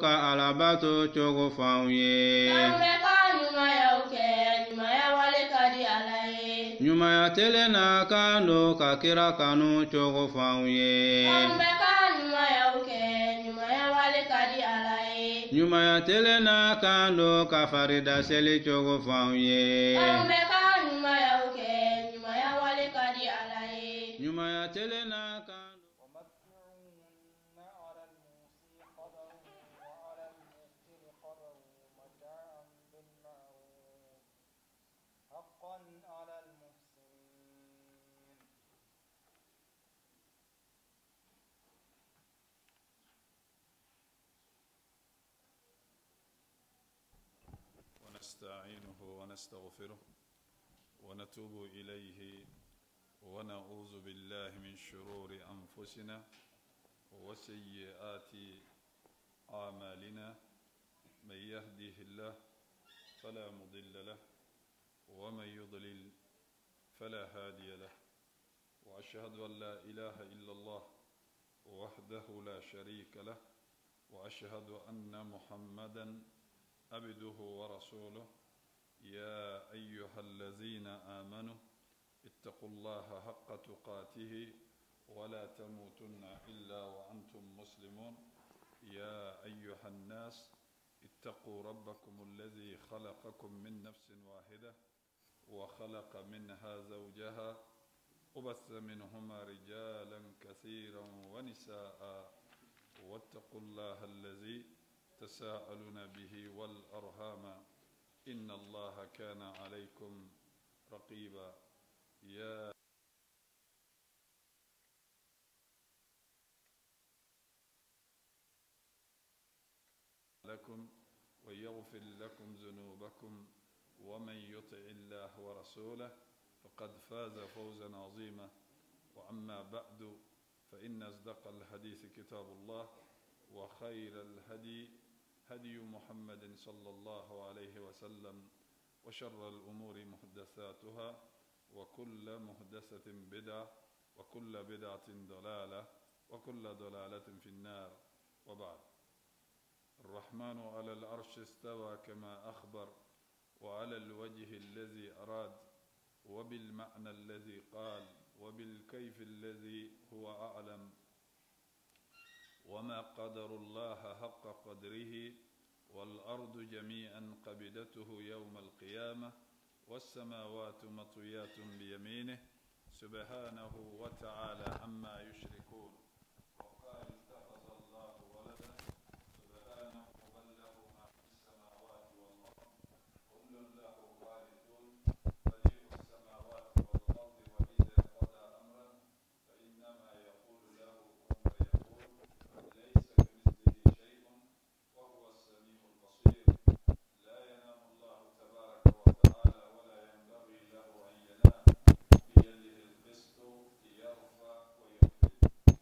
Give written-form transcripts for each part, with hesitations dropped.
ka alabato chogo fauye nyumaya telena kando ka kira kanu chogo fauye nyumaya telena kando ka farida seli chogo fauye nyumaya telena kando ونستعينه ونستغفره ونتوب إليه ونعوذ بالله من شرور أنفسنا وسيئات أعمالنا من يهده الله فلا مضل له ومن يضلل فلا هادي له وأشهد أن لا إله إلا الله وحده لا شريك له وأشهد أن محمدًا عبده ورسوله يا أيها الذين آمنوا اتقوا الله حق تقاته ولا تموتن إلا وأنتم مسلمون يا أيها الناس اتقوا ربكم الذي خلقكم من نفس واحدة وخلق منها زوجها وبث منهما رجالا كثيرا ونساء واتقوا الله الذي تساءلون به والأرحام إن الله كان عليكم رقيبا يا لكم ويغفر لكم ذنوبكم ومن يطع الله ورسوله فقد فاز فوزا عظيما وأما بعد فإن أصدق الحديث كتاب الله وخير الهدي هدي محمد صلى الله عليه وسلم وشر الأمور محدثاتها وكل محدثة بدعة وكل بدعة ضلالة وكل ضلالة في النار وبعد الرحمن على العرش استوى كما أخبر وعلى الوجه الذي أراد وبالمعنى الذي قال وبالكيف الذي هو أعلم وما قدر الله حق قدره والأرض جميعا قبضته يوم القيامة والسماوات مطويات بيمينه سبحانه وتعالى عما يشركون وقال اتخذ الله ولدا سبحانه بل له ما في السماوات والأرض كل له قانتون بديع السماوات والأرض وإذا قضى أمرا فإنما يقول له كن فيكون ليس كمثله شيء وهو السميع البصير لا ينام الله تبارك وتعالى ولا ينبغي له أن ينام بيده القسط يرفع ويخفض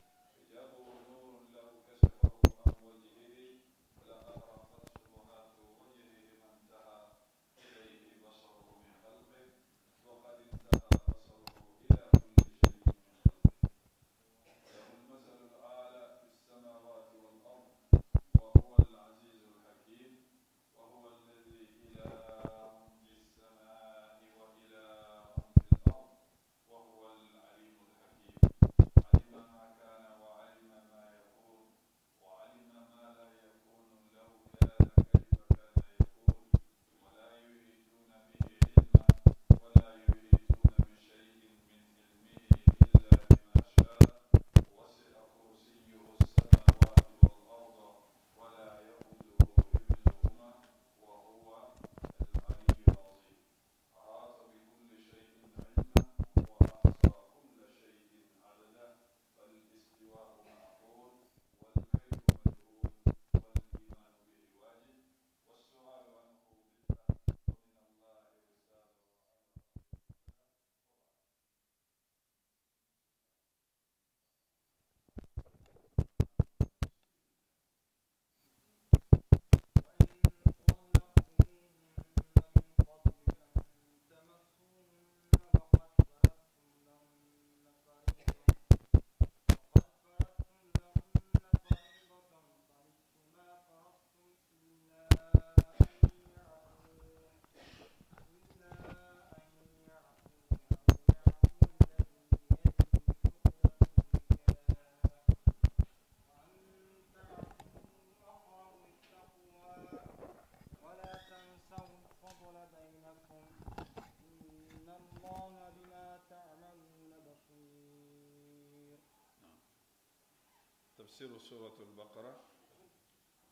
تفسير سورة البقرة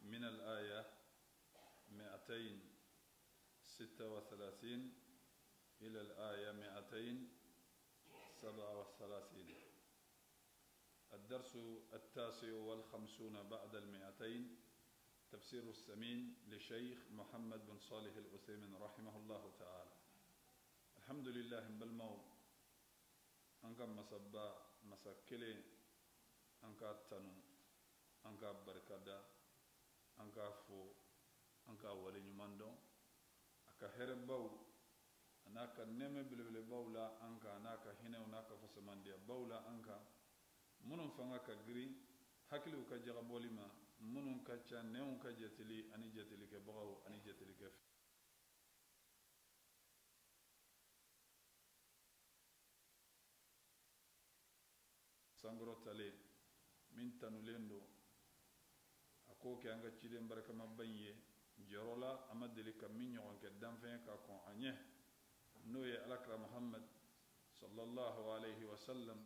من الآية 236 إلى الآية 237. الدرس 59 بعد 200. تفسير السمين لشيخ محمد بن صالح العثيمين رحمه الله تعالى. الحمد لله بالمو أنك مسبا مسكلي أنك تنو أنك بركدا أنك فو أنك ولي نماندو أنك هرباو أنك نمي بلبل باولا أنك أنك هنا ونك فسمانديا باولا أنك منون فانك غري حكلو كجربولي ما منون كتشا نيون كجتلي أني جتلي كبغاو أني جتلي كف سانغرو تالي من تنولندو أكو كأنك تشيلين بركة ما بينيه جرولا أمدلي كمين يوم كدام فين كأكون عنيه نوي ألكرا محمد صلى الله عليه وسلم.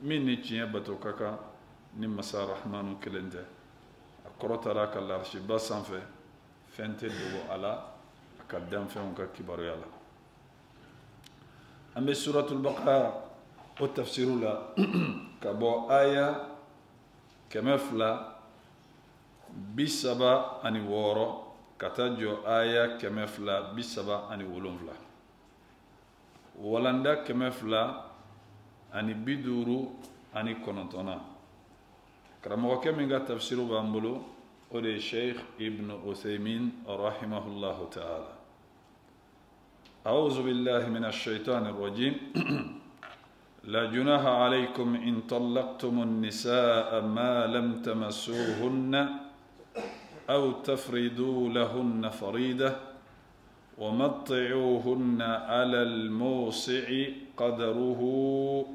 من نتشيا بتوكاكا نمسا رحمن كلنده أكرتلا كالارش باسان في فنتي دو على أكدام فيهم كبار يلا. أما سورة البقرة والتفسير لا كبو آية كمفلا بسبا أني وورو كتاجو آية كمفلا بسبا أني ولونفلا ولندا كمفلا أني بدورو أني كونتونا. كرامو كمينغا تفسير بامبلو ودي الشيخ ابن عثيمين رحمه الله تعالى. أعوذ بالله من الشيطان الرجيم. لا جناح عليكم إن طلقتم النساء ما لم تمسوهن أو تفردوا لهن فريدة ومتعوهن على الموسع قدره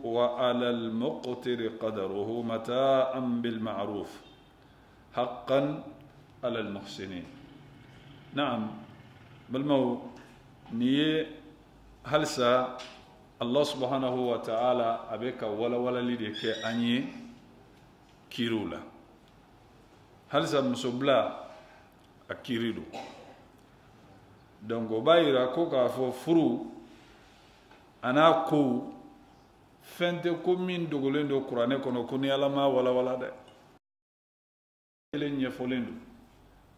وعلى المقتر قدره متاعا بالمعروف حقا على المحسنين. نعم بالمو نيه هلسا الله سبحانه وتعالى أبيك ولا لديك أني كيرولا هلسا مسبلا أكيريدو donc bayira ko ka fo furu ana ko fente ko min dogolen do qur'ane kono ko ni alama wala de elen yefolendu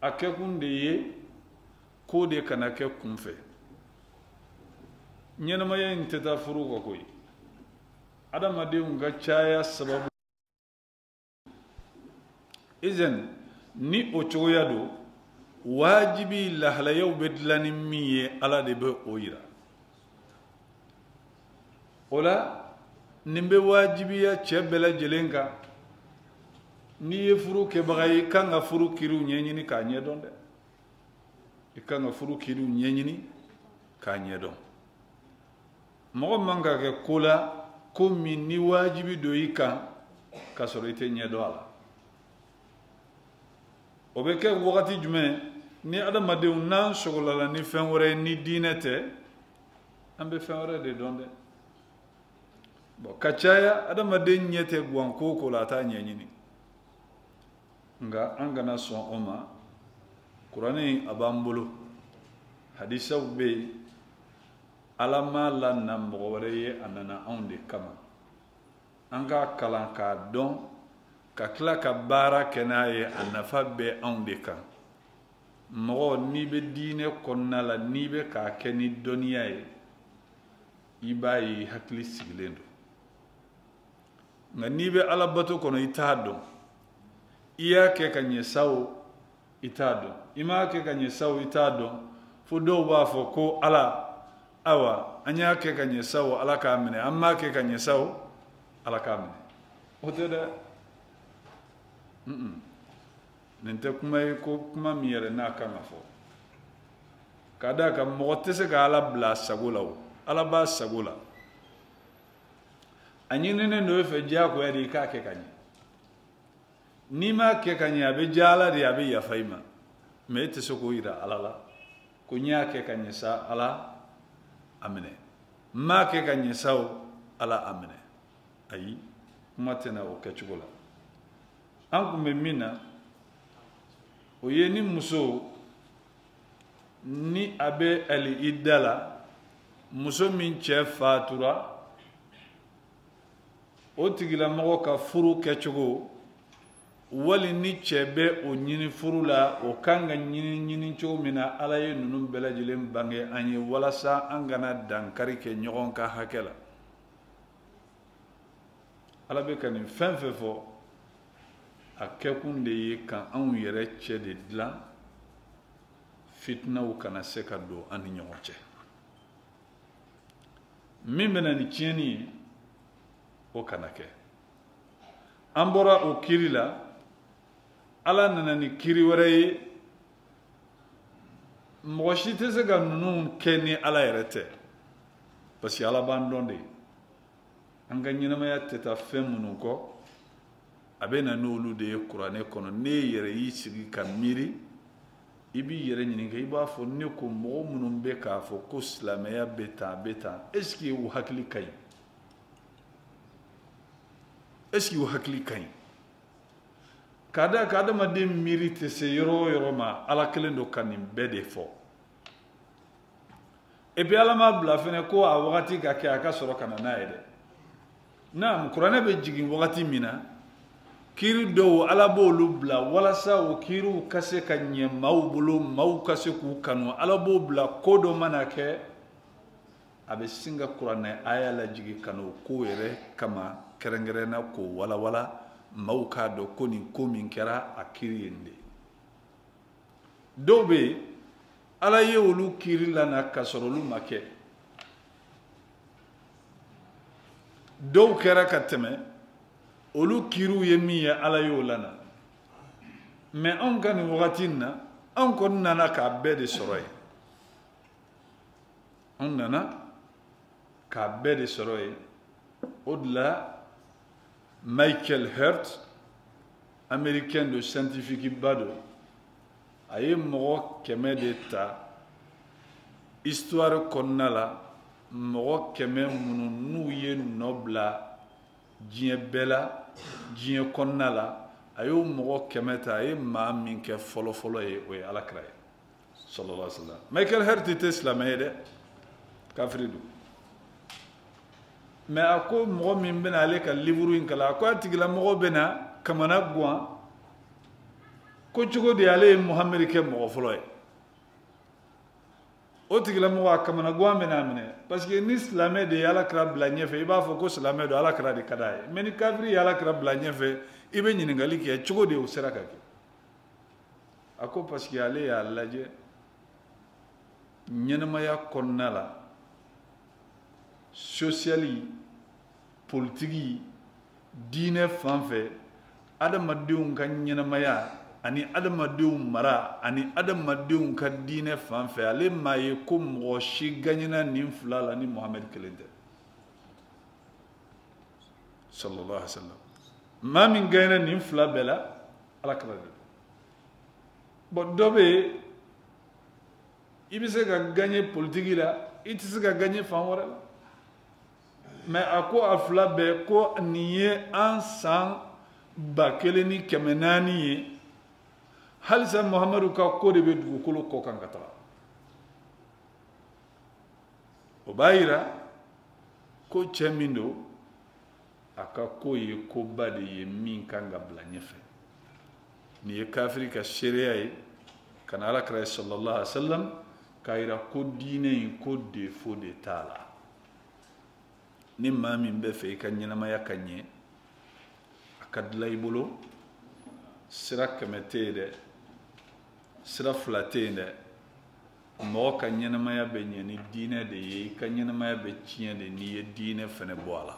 akekunde ye ko de kana ke kunfe nyena ma yen teta furu ko koy adama de nga chaya sababu izen ni o choyado wajibi lahla yow bedlani miye ala de be oyira ola nimbe wajibi ya chebela jelenga ni ye furu ke bagay kanga furu kiru nyenyini ka nyedonde ikanga furu kiru nyenyini ka nyedon mo manga ke kula ko min ni wajibi do yika ka sorite nyedo ala obeke wakati jume ni adamadenw n'an sogolala ni fɛn wɛrɛ ni diinɛ tɛ an bɛ fɛn wɛrɛ de dɔn dɛ bon ka caya adamaden ɲɛ tɛ guwan ko ko la a t'a ɲɛɲini nka an kana sɔn o ma kuranɛ a b'an bolo hadisaw bɛ yen ala ma lana mɔgɔ wɛrɛ ye a nana anw de kama an k'a kalan k'a dɔn ka tila ka baara kɛ n'a ye a nafa bɛ anw de kan mɔgɔ n'i bɛ diinɛ kɔnɔna la n'i bɛ k'a kɛ ni dɔnniya ye i b'a ye i hakili sigilen don nka n'i bɛ ala bato kɔnɔ i t'a dɔn i y'a kɛ ka ɲɛ sa o i t'a dɔn i m'a kɛ ka ɲɛ sa o i t'a dɔn fo dɔw b'a fɔ ko ala awa an y'a kɛ ka ɲɛ sa o ala k'a minɛ an m'a kɛ ka ɲɛ sa o ala k'a minɛ o tɛ dɛ nin tɛ kuma ye ko kuma min yɛrɛ n'a kan ka fɔ ka d'a kan mɔgɔ tɛ se ka ala bila a sago la o ala b'a sago la a ɲininen do e fɛ diyagoya de i k'a kɛ ka ɲɛ n'i m'a kɛ ka ɲɛ a bɛ diya ala de a bɛ yafa i ma mɛ e tɛ se k'o yira ala la ko nya ke ka nyesa ala amene ma ke ka nyesa ala amene ayi matena o kechugola an kun bɛ min na o ye ni muso ni a bɛ ali idda la muso min cɛ fatura o tigilamɔgɔ ka furu kɛcogo wali ni cɛ bɛ o ɲini furu la o kan ka ɲini cogo min na ala ye ninnu bɛɛ lajɛlen bange an ye walasa an kana dankari kɛ ɲɔgɔn ka hakɛ la ala bɛ ka nin fɛn fɛn fɔ a kɛkun de ye kan anw yɛrɛ cɛ de dilan fitinaw kana se ka don an ni ɲɔgɔn cɛ min bɛna ni tiɲɛni ye o kana kɛ an bɔra o kiri la ala nana ni kiri wɛrɛ ye mɔgɔ si tɛ se ka ninnu kɛ ni ala yɛrɛ tɛ parce que ala b'an dɔn de an ka ɲɛnamaya tɛ taa fɛn minnu kɔ a bɛ na n'olu de ye kuranɛ kɔnɔ ne yɛrɛ y'i sigi ka miiri i b'i yɛrɛ ɲininka i b'a fɔ ne ko mɔgɔ minnu bɛ k'a fɔ ko silamɛya bɛ tan est ce que u hakili ka ɲi est ce que u hakili ka ɲi k'a da ka adamaden miiri tɛ se yɔrɔ o yɔrɔ ma ala kelen don ka nin bɛɛ de fɔ et puis ala m'a bila fɛnɛ ko a wagati ka kɛ a ka sɔrɔ ka na n'a ye dɛ naam kuranɛ bɛ jigin wagati min na kiri dɔw ala b'olu bila walasa o kiriw ka se ka ɲɛ maaw bolo maaw ka se k'u kanu ala b'o bila ko dɔ mana kɛ a bɛ sin ka kuranɛ aya lajigin ka n'o ko yɛrɛ kama kɛrɛnkɛrɛnna k'o walawala maaw k'a dɔn ko nin ko min kɛra a kiri ye nin de dɔw bɛ yen ala ye olu kiri lana ka sɔrɔ olu ma kɛ dɔw kɛra ka tɛmɛ olu kiriw ye min ye ala y'o lana mais anw ka nin wagati in na anw kɔni nana k'a bɛɛ de sɔrɔ yen anw nana k'a bɛɛ de sɔrɔ yen o de la Michael Hurt américain de scientifique ba do a ye mɔgɔ 100 de ta histoire kɔnɔna la mɔgɔ 100 minnu n'u ye nɔ bila diɲɛ bɛɛ la diɲɛ kɔnɔna la a y'o mɔgɔ 100 ta a ye maa min kɛ fɔlɔfɔlɔ ye o ye alakira ye sallallahu alaihi wa sallam Michael Hurt tɛ silamɛ ye dɛ kafiri don mais a ko mɔgɔ min bɛna ale ka livre in kalan a ko a tigilamɔgɔ bɛna kamana guwan ko cogo di ale ye Muhamadi kɛ mɔgɔ fɔlɔ ye o tigilamɔgɔ a kamana guwan bɛna minɛ parce que ni silamɛ de ye alakira bila ɲɛfɛ i b'a fɔ ko silamɛ don alakira de ka d'a ye mais ni kafiri ye alakira bila ɲɛfɛ i bɛ ɲininkali kɛ cogo di o sera ka kɛ a ko parce que ale y'a lajɛ ɲɛnamaya kɔnɔna la sociali politiki diinɛ fan fɛ adamadenw ka ɲɛnamaya ani adamadenw mara ani adamadenw ka diinɛ fan fɛ ale m'a ye ko mɔgɔ si gagnena nin fila la ni Muhamadi kelen tɛ sallallahu alaihi wa sallam maa min gagnena nin fila bɛɛ la alakira de bon dɔ bɛ yen i bɛ se ka gagner politiki la i tɛ se ka gagner fan wɛrɛ la mais a ko a fila bɛɛ ko nin ye an san 1400 ye halisa Muhamadu ka ko de bɛ dugukolo kɔ kan ka taga o b'a yira ko cɛ min don a ka ko ye koba de ye min kan ka bila ɲɛfɛ nin ye kafiri ka seereya ye ka na alakira ye sallallahu alaihi wa sallam k'a yira ko diinɛ in ko défaut de t'a la ni maa min bɛ fɛ i ka ɲɛnamaya ka ɲɛ a ka dilan i bolo sira 100 tɛ yen dɛ sira 2 tɛ yen dɛ mɔgɔ ka ɲɛnamaya bɛ ɲɛ ni diinɛ de ye i ka ɲɛnamaya bɛ tiɲɛ de n'i ye diinɛ fɛnɛ bɔ a la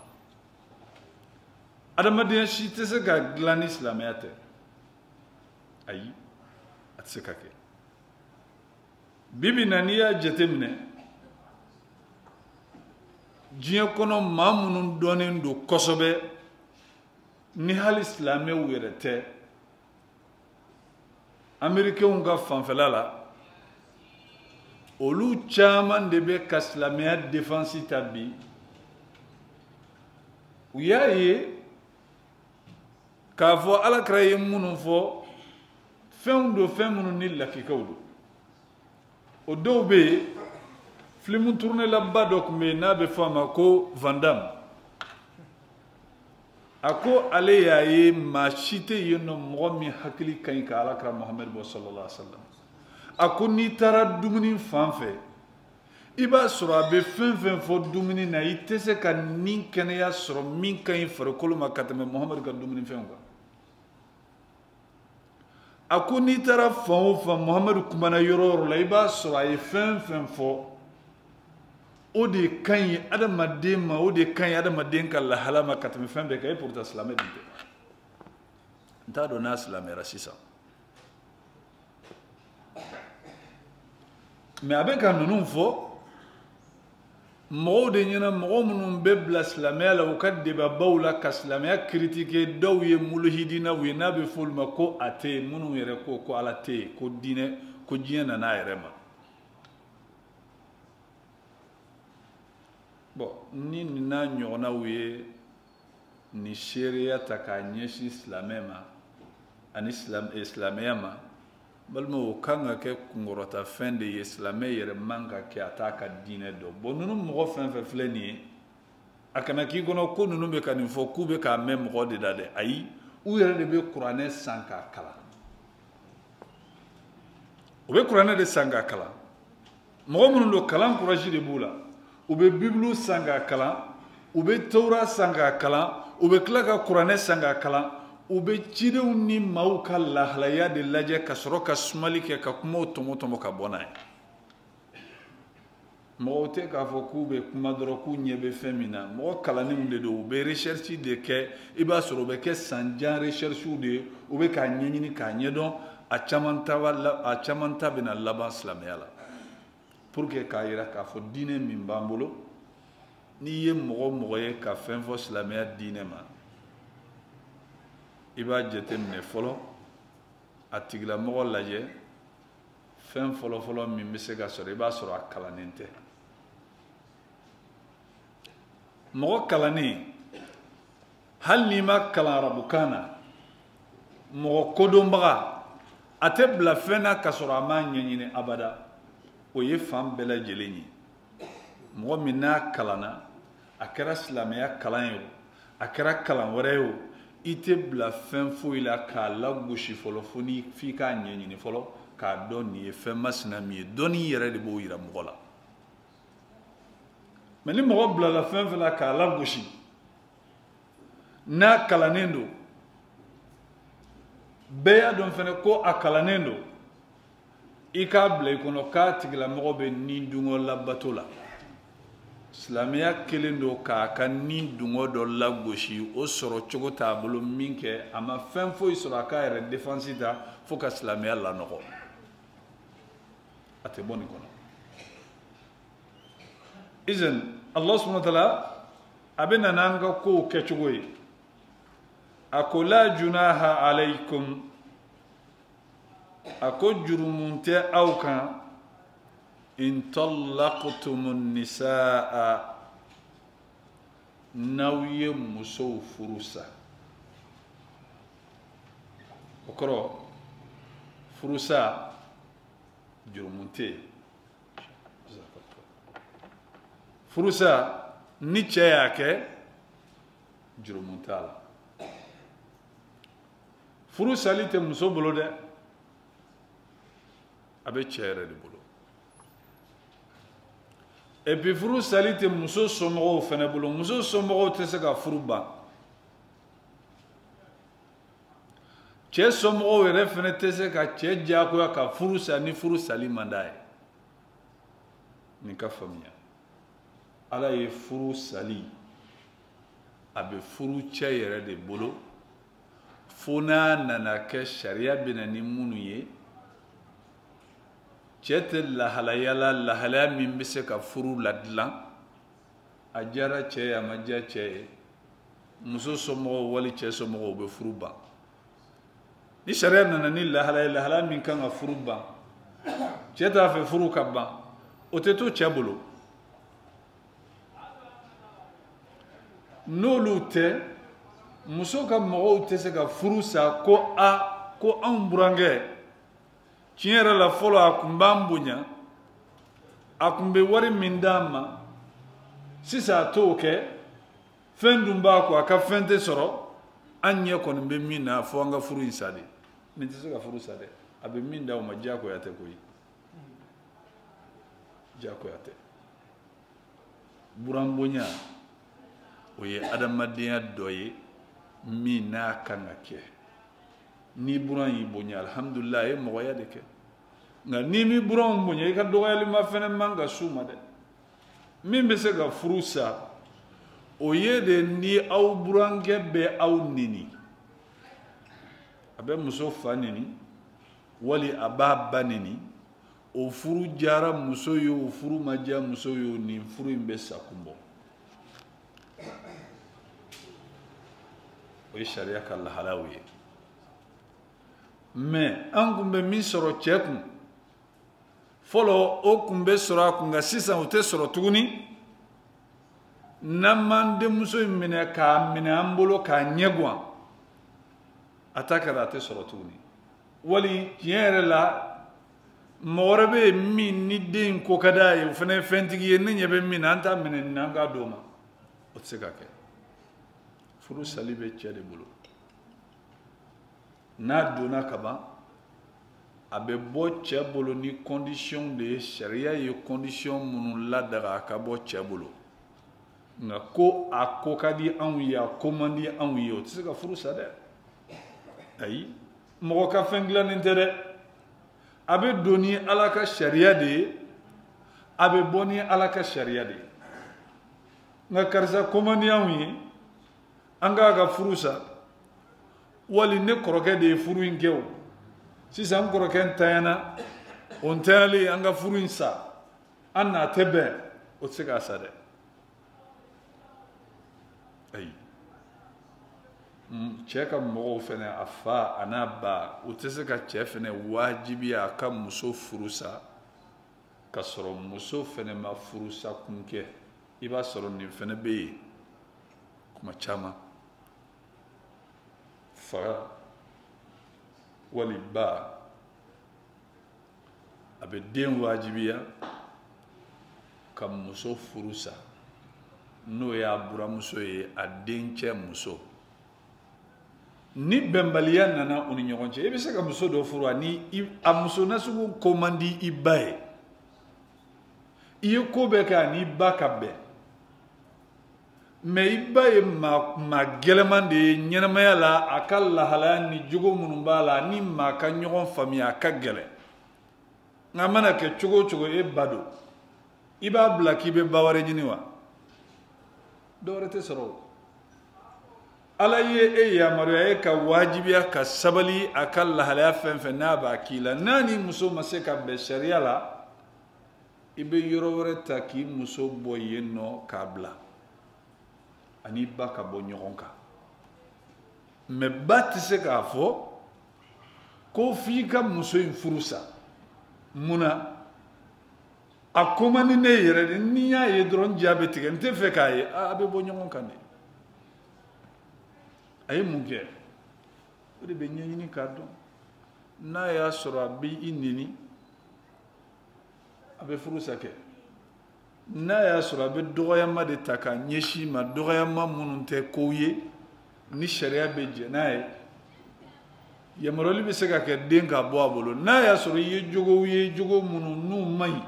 adamadenya si tɛ se ka dilan ni silamɛya tɛ ayi a tɛ se ka kɛ bi bi in na n'i y'a jateminɛ diɲɛ kɔnɔ maa minnu dɔnnen don kosɛbɛ ni hali silamɛw yɛrɛ tɛ amerikɛnw ka fanfɛla la olu caman de bɛ ka silamɛya défense ta bi u y'a ye k'a fɔ alakira ye minnu fɔ fɛnw do fɛn minnu ni lakikaw do o dɔw bɛ yen film tournelaba dɔ tun bɛ yen n'a bɛ fɔ a ma ko Van Damme a ko ale y'a ye maa si tɛ yen nɔ mɔgɔ min hakili ka ɲi ka alakira Muhamadu bɔ sallallahu alaihi wa sallam a ko n'i taara dumuni fan fɛ i b'a sɔrɔ a bɛ fɛn fɛn fɔ dumuni na i tɛ se ka nin kɛnɛya sɔrɔ min ka ɲi farikolo ma ka tɛmɛ Muhamadu ka dumunifɛnw kan a ko n'i taara fan o fan Muhamadu kumana yɔrɔ o yɔrɔ la i b'a sɔrɔ a ye fɛn fɛn fɔ o de ka ɲi adamaden ma o de ka ɲi adamaden ka lahala ma ka tɛmɛ fɛn bɛɛ kan e pourtant silamɛ dun tɛ n t'a dɔn n'a silamɛra sisan mais a bɛ ka ninnu fɔ mɔgɔw de ɲɛna mɔgɔ minnu bɛ bila silamɛya la u ka debabaw la ka silamɛya critiquer dɔw ye mulhidinaw ye n'a bɛ fɔ olu ma ko a tɛ yen minnu yɛrɛ ko ko ala tɛ yen ko diinɛ ko diɲɛ nana a yɛrɛ ma bon ni nin n'a ɲɔgɔnnaw ye nin seereya ta k'a ɲɛsin silamɛ ma ani silamɛya ma balima o kan ka kɛ kunkɔrɔta fɛn de ye silamɛ yɛrɛ man ka kɛ a t'a ka diinɛ dɔn bon ninnu mɔgɔ fɛn fɛn filɛ nin ye a kana k'i kɔnɔ ko ninnu bɛ ka nin fɔ k'u bɛ k'a mɛn mɔgɔ de da dɛ ayi u yɛrɛ de bɛ kuranɛ san k'a kalan u bɛ kuranɛ de san k'a kalan mɔgɔ minnu don kalan kurazi de b'u la u bɛ bibiliw san k'a kalan u bɛ tawura san k'a kalan u bɛ tila ka kuranɛ san k'a kalan u bɛ cidenw ni maaw ka lahalaya de lajɛ ka sɔrɔ ka sumali kɛ ka kumaw tɔmɔ ka bɔ n'a ye mɔgɔw tɛ k'a fɔ k'u bɛ kuma dɔrɔn k'u ɲɛ bɛ fɛn min na mɔgɔ kalannenw de don u bɛ recherche de kɛ i b'a sɔrɔ u bɛ kɛ sanjan recherchew de ye u bɛ k'a ɲɛɲini k'a ɲɛdɔn a caman ta bɛna laban silamɛya la pour que k'a jira k'a fɔ diinɛ min b'an bolo n'i ye mɔgɔ ye ka fɛn fɔ silamɛya diinɛ ma i b'a jateminɛ fɔlɔ a tigilamɔgɔ lajɛ fɛn fɔlɔfɔlɔ min bɛ se ka sɔrɔ i b'a sɔrɔ a kalannen tɛ mɔgɔ kalannen hali n'i ma kalan arabukan na mɔgɔ kodɔnbaga a tɛ bila fɛn na ka sɔrɔ a m'a ɲɛɲini abada o ye fan bɛɛ lajɛlen ye mɔgɔ min n'a kalanna a kɛra silamɛya kalan ye o a kɛra kalan wɛrɛ ye o i tɛ bila fɛn foyi la k'a lagosi fɔlɔ f'i k'a ɲɛɲini fɔlɔ k'a dɔn nin ye fɛn masina min ye dɔnni yɛrɛ de b'o yira mɔgɔ la mɛ ni mɔgɔ bilala fɛn fɛn la k'a lagosi n'a kalannen don bɛɛ y'a dɔn fɛnɛ ko a kalannen don i k'a bila i kɔnɔ k'a tigilamɔgɔ bɛ nin dungɔ labato la silamɛya kelen don k'a ka nin dungɔ dɔ lagosi o sɔrɔ cogo t'a bolo min kɛ a ma fɛn foyi sɔrɔ a k'a yɛrɛ défense ta fo ka silamɛya lanɔgɔ a tɛ bɔ nin kɔnɔ izan Allah subhanahu wa ta'ala a bɛ na n'an ka kow kɛcogo ye a ko la junaha alaykum a ko jurumun tɛ aw kan in tallaqtumun nisaa n'aw ye musow furu sa o kɔrɔ furusa jurumun tɛ yen furusa ni cɛ y'a kɛ jurumun t'a la furu sali tɛ muso bolo dɛ a bɛ cɛ yɛrɛ de bolo et puis furu sali tɛ muso somɔgɔw fɛnɛ bolo muso somɔgɔw tɛ se ka furu ban cɛ somɔgɔw yɛrɛ fɛnɛ tɛ se ka cɛ diyagoya ka furu sa ni furu sali man d'a ye nin ka faamuya ala ye furu sali a bɛ furu cɛ yɛrɛ de bolo fo n'a nana kɛ sariya bɛna ni minnu ye cɛ tɛ lahalaya la lahalaya min bɛ se ka furu ladilan a diyara cɛ ye a ma diya cɛ ye muso somɔgɔw wali cɛ somɔgɔw bɛ furu ban ni sariya nana ni lahalaya min kan ka furu ban cɛ t'a fɛ furu ka ban o tɛ to cɛ bolo n'olu tɛ muso ka mɔgɔw tɛ se ka furu sa ko ko anw burankɛ tiɲɛ yɛrɛ la fɔlɔ a tun b'an bonya a tun bɛ wari min d'an ma sisan a t'o kɛ fɛn dun b'a kɔ a ka fɛn tɛ sɔrɔ an ɲɛ kɔni bɛ min na fo an ka furu in sa de nin tɛ se ka furu sa dɛ a bɛ min d'aw ma diyagoya tɛ koyi diyagoya tɛ buran bonya o ye adamadenya dɔ ye min n'a kan ka kɛ ni buran y'i bonya alhamdulillah a ye mɔgɔya de kɛ nka ni mi buranw bonya i ka dɔgɔyalima fɛnɛ man ka s'u ma dɛ min bɛ se ka furu sa o ye de ni aw burankɛ bɛ aw neni a bɛ muso fa neni wali a b'a ba neni o furu diyara muso ye o furu ma diya muso ye o nin furu in bɛ sa kun bɔ o ye sariya ka lahalaw ye mɛ an kun bɛ min sɔrɔ cɛ kun fɔlɔ o kun bɛ sɔrɔ a kun nka sisan o tɛ sɔrɔ tuguni n'an m'an denmuso in minɛ k'a minɛ an bolo k'a ɲɛ guwan a ta kɛra a tɛ sɔrɔ tuguni wali tiɲɛ yɛrɛ la mɔgɔ wɛrɛ bɛ yen min ni den ko ka d'a ye o fana ye fɛntigi ye ne ɲɛ bɛ min na an t'a minɛ nin na an k'a d'o ma o tɛ se ka kɛ furu sali bɛ cɛ de bolo n'a donna ka ban a bɛ bɔ cɛ bolo ni condition de ye sariya ye condition minnu ladaga a ka bɔ cɛ bolo nka ko a ko ka di anw ye a ko man di anw ye o tɛ se ka furu sa dɛ ayi mɔgɔ ka fɛn dilannen tɛ dɛ a bɛ don ni ala ka sariya de ye a bɛ bɔ ni ala ka sariya de ye nka karisa ko man di anw ye an k'a ka furu sa wali ne kɔrɔkɛ de ye furu in kɛ o sisan n kɔrɔkɛ n tanyana o n tanyalen an ka furu in sa an n'a tɛ bɛn o tɛ se k'a sa dɛ ayi cɛ ka mɔgɔw fɛnɛ a fa a n'a ba o tɛ se ka cɛ fɛnɛ wajibiya a ka muso furu sa ka sɔrɔ muso fɛnɛ ma furu sa kun kɛ i b'a sɔrɔ nin fɛnɛ bɛ yen kuma caman fa wali ba a bɛ den wajibiya ka muso furu sa n'o y'a buramuso ye a dencɛ muso ni bɛnbaliya nana u ni ɲɔgɔn cɛ i bɛ se ka muso dɔ furu a muso nasugu ko man di i ba ye i ye ko bɛɛ kɛ a n'i ba ka bɛn mɛ i ba ye maa gɛlɛman de ye ɲɛnamaya la a ka lahalaya ni jogo minnu b'a la ni maa ka ɲɔgɔn faamuya a ka gɛlɛn nka mana kɛ cogo o cogo e ba don i b'a bila k'i bɛ ba wɛrɛ ɲini wa dɔ wɛrɛ tɛ sɔrɔ o ala ye e yamaruya e ka wajibiya ka sabali a ka lahalaya fɛn fɛn n'a b'a k'i la n'a ni muso ma se ka bɛn sariya la i bɛ yɔrɔ wɛrɛ ta k'i muso bɔ yen nɔ k'a bila ani ba ka bɔ ɲɔgɔn kan mɛ ba tɛ se k'a fɔ ko f'i ka muso in furu sa munna a ko man di ne yɛrɛ de ni y'a ye dɔrɔn ja bɛ tigɛ n tɛ fɛ k'a ye a bɛ bɔ ɲɔgɔn kan de a ye mun kɛ o de bɛ ɲɛɲini k'a dɔn n'a y'a sɔrɔ a bɛ i neni a bɛ furu sa kɛ n'a y'a sɔrɔ a bɛ dɔgɔyama de ta k'a ɲɛsin ma dɔgɔyama minnu tɛ kow ye ni sariya bɛ jɛ n'a ye yamaruyali bɛ se ka kɛ den ka bɔ a bolo n'a y'a sɔrɔ i ye jogow ye jogo minnu n'u man ɲi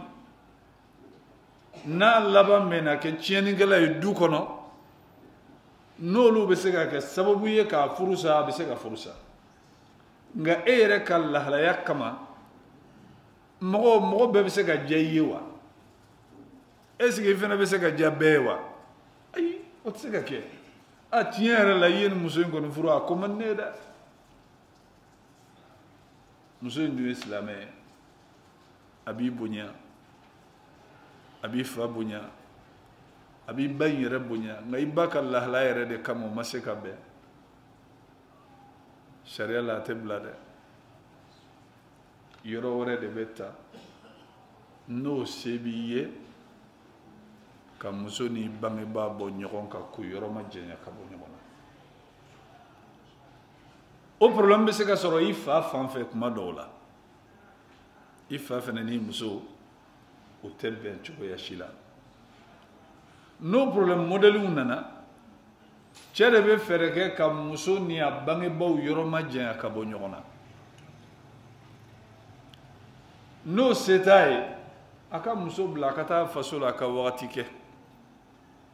n'a laban mɛna kɛ tiɲɛnikɛla ye du kɔnɔ n'olu bɛ se ka kɛ sababu ye k'a furu sa a bɛ se ka furu sa nka e yɛrɛ ka lahalaya kama mɔgɔ bɛɛ bɛ se ka diya i ye wa est-ce que i fana bɛ se ka diya bɛɛ ye wa ayi o tɛ se ka kɛ a tiɲɛ yɛrɛ la i ye nin muso in kɔni furu a ko man di ne ye dɛ muso in dun ye silamɛ ye a b'i bonya a b'i fa bonya a b'i ba in yɛrɛ bonya nka i ba ka lahalaya yɛrɛ de kama o ma se ka bɛn sariya la a tɛ bila dɛ yɔrɔ wɛrɛ de bɛ ta n'o se b'i ye ka muso ni bangebaa bɔ ɲɔgɔn kan k'u yɔrɔ ma janya ka bɔ ɲɔgɔn na o problème bɛ se ka sɔrɔ i fa fan fɛ kuma dɔw la i fa fɛnɛ ni muso o tɛ bɛn cogoya si la n'o problème modèle nana cɛ de bɛ fɛɛrɛ kɛ ka muso ni a bangebaaw yɔrɔ ma janya ka bɔ ɲɔgɔn na n'o se t'a ye a ka muso bila a ka taa faso la a ka wagati kɛ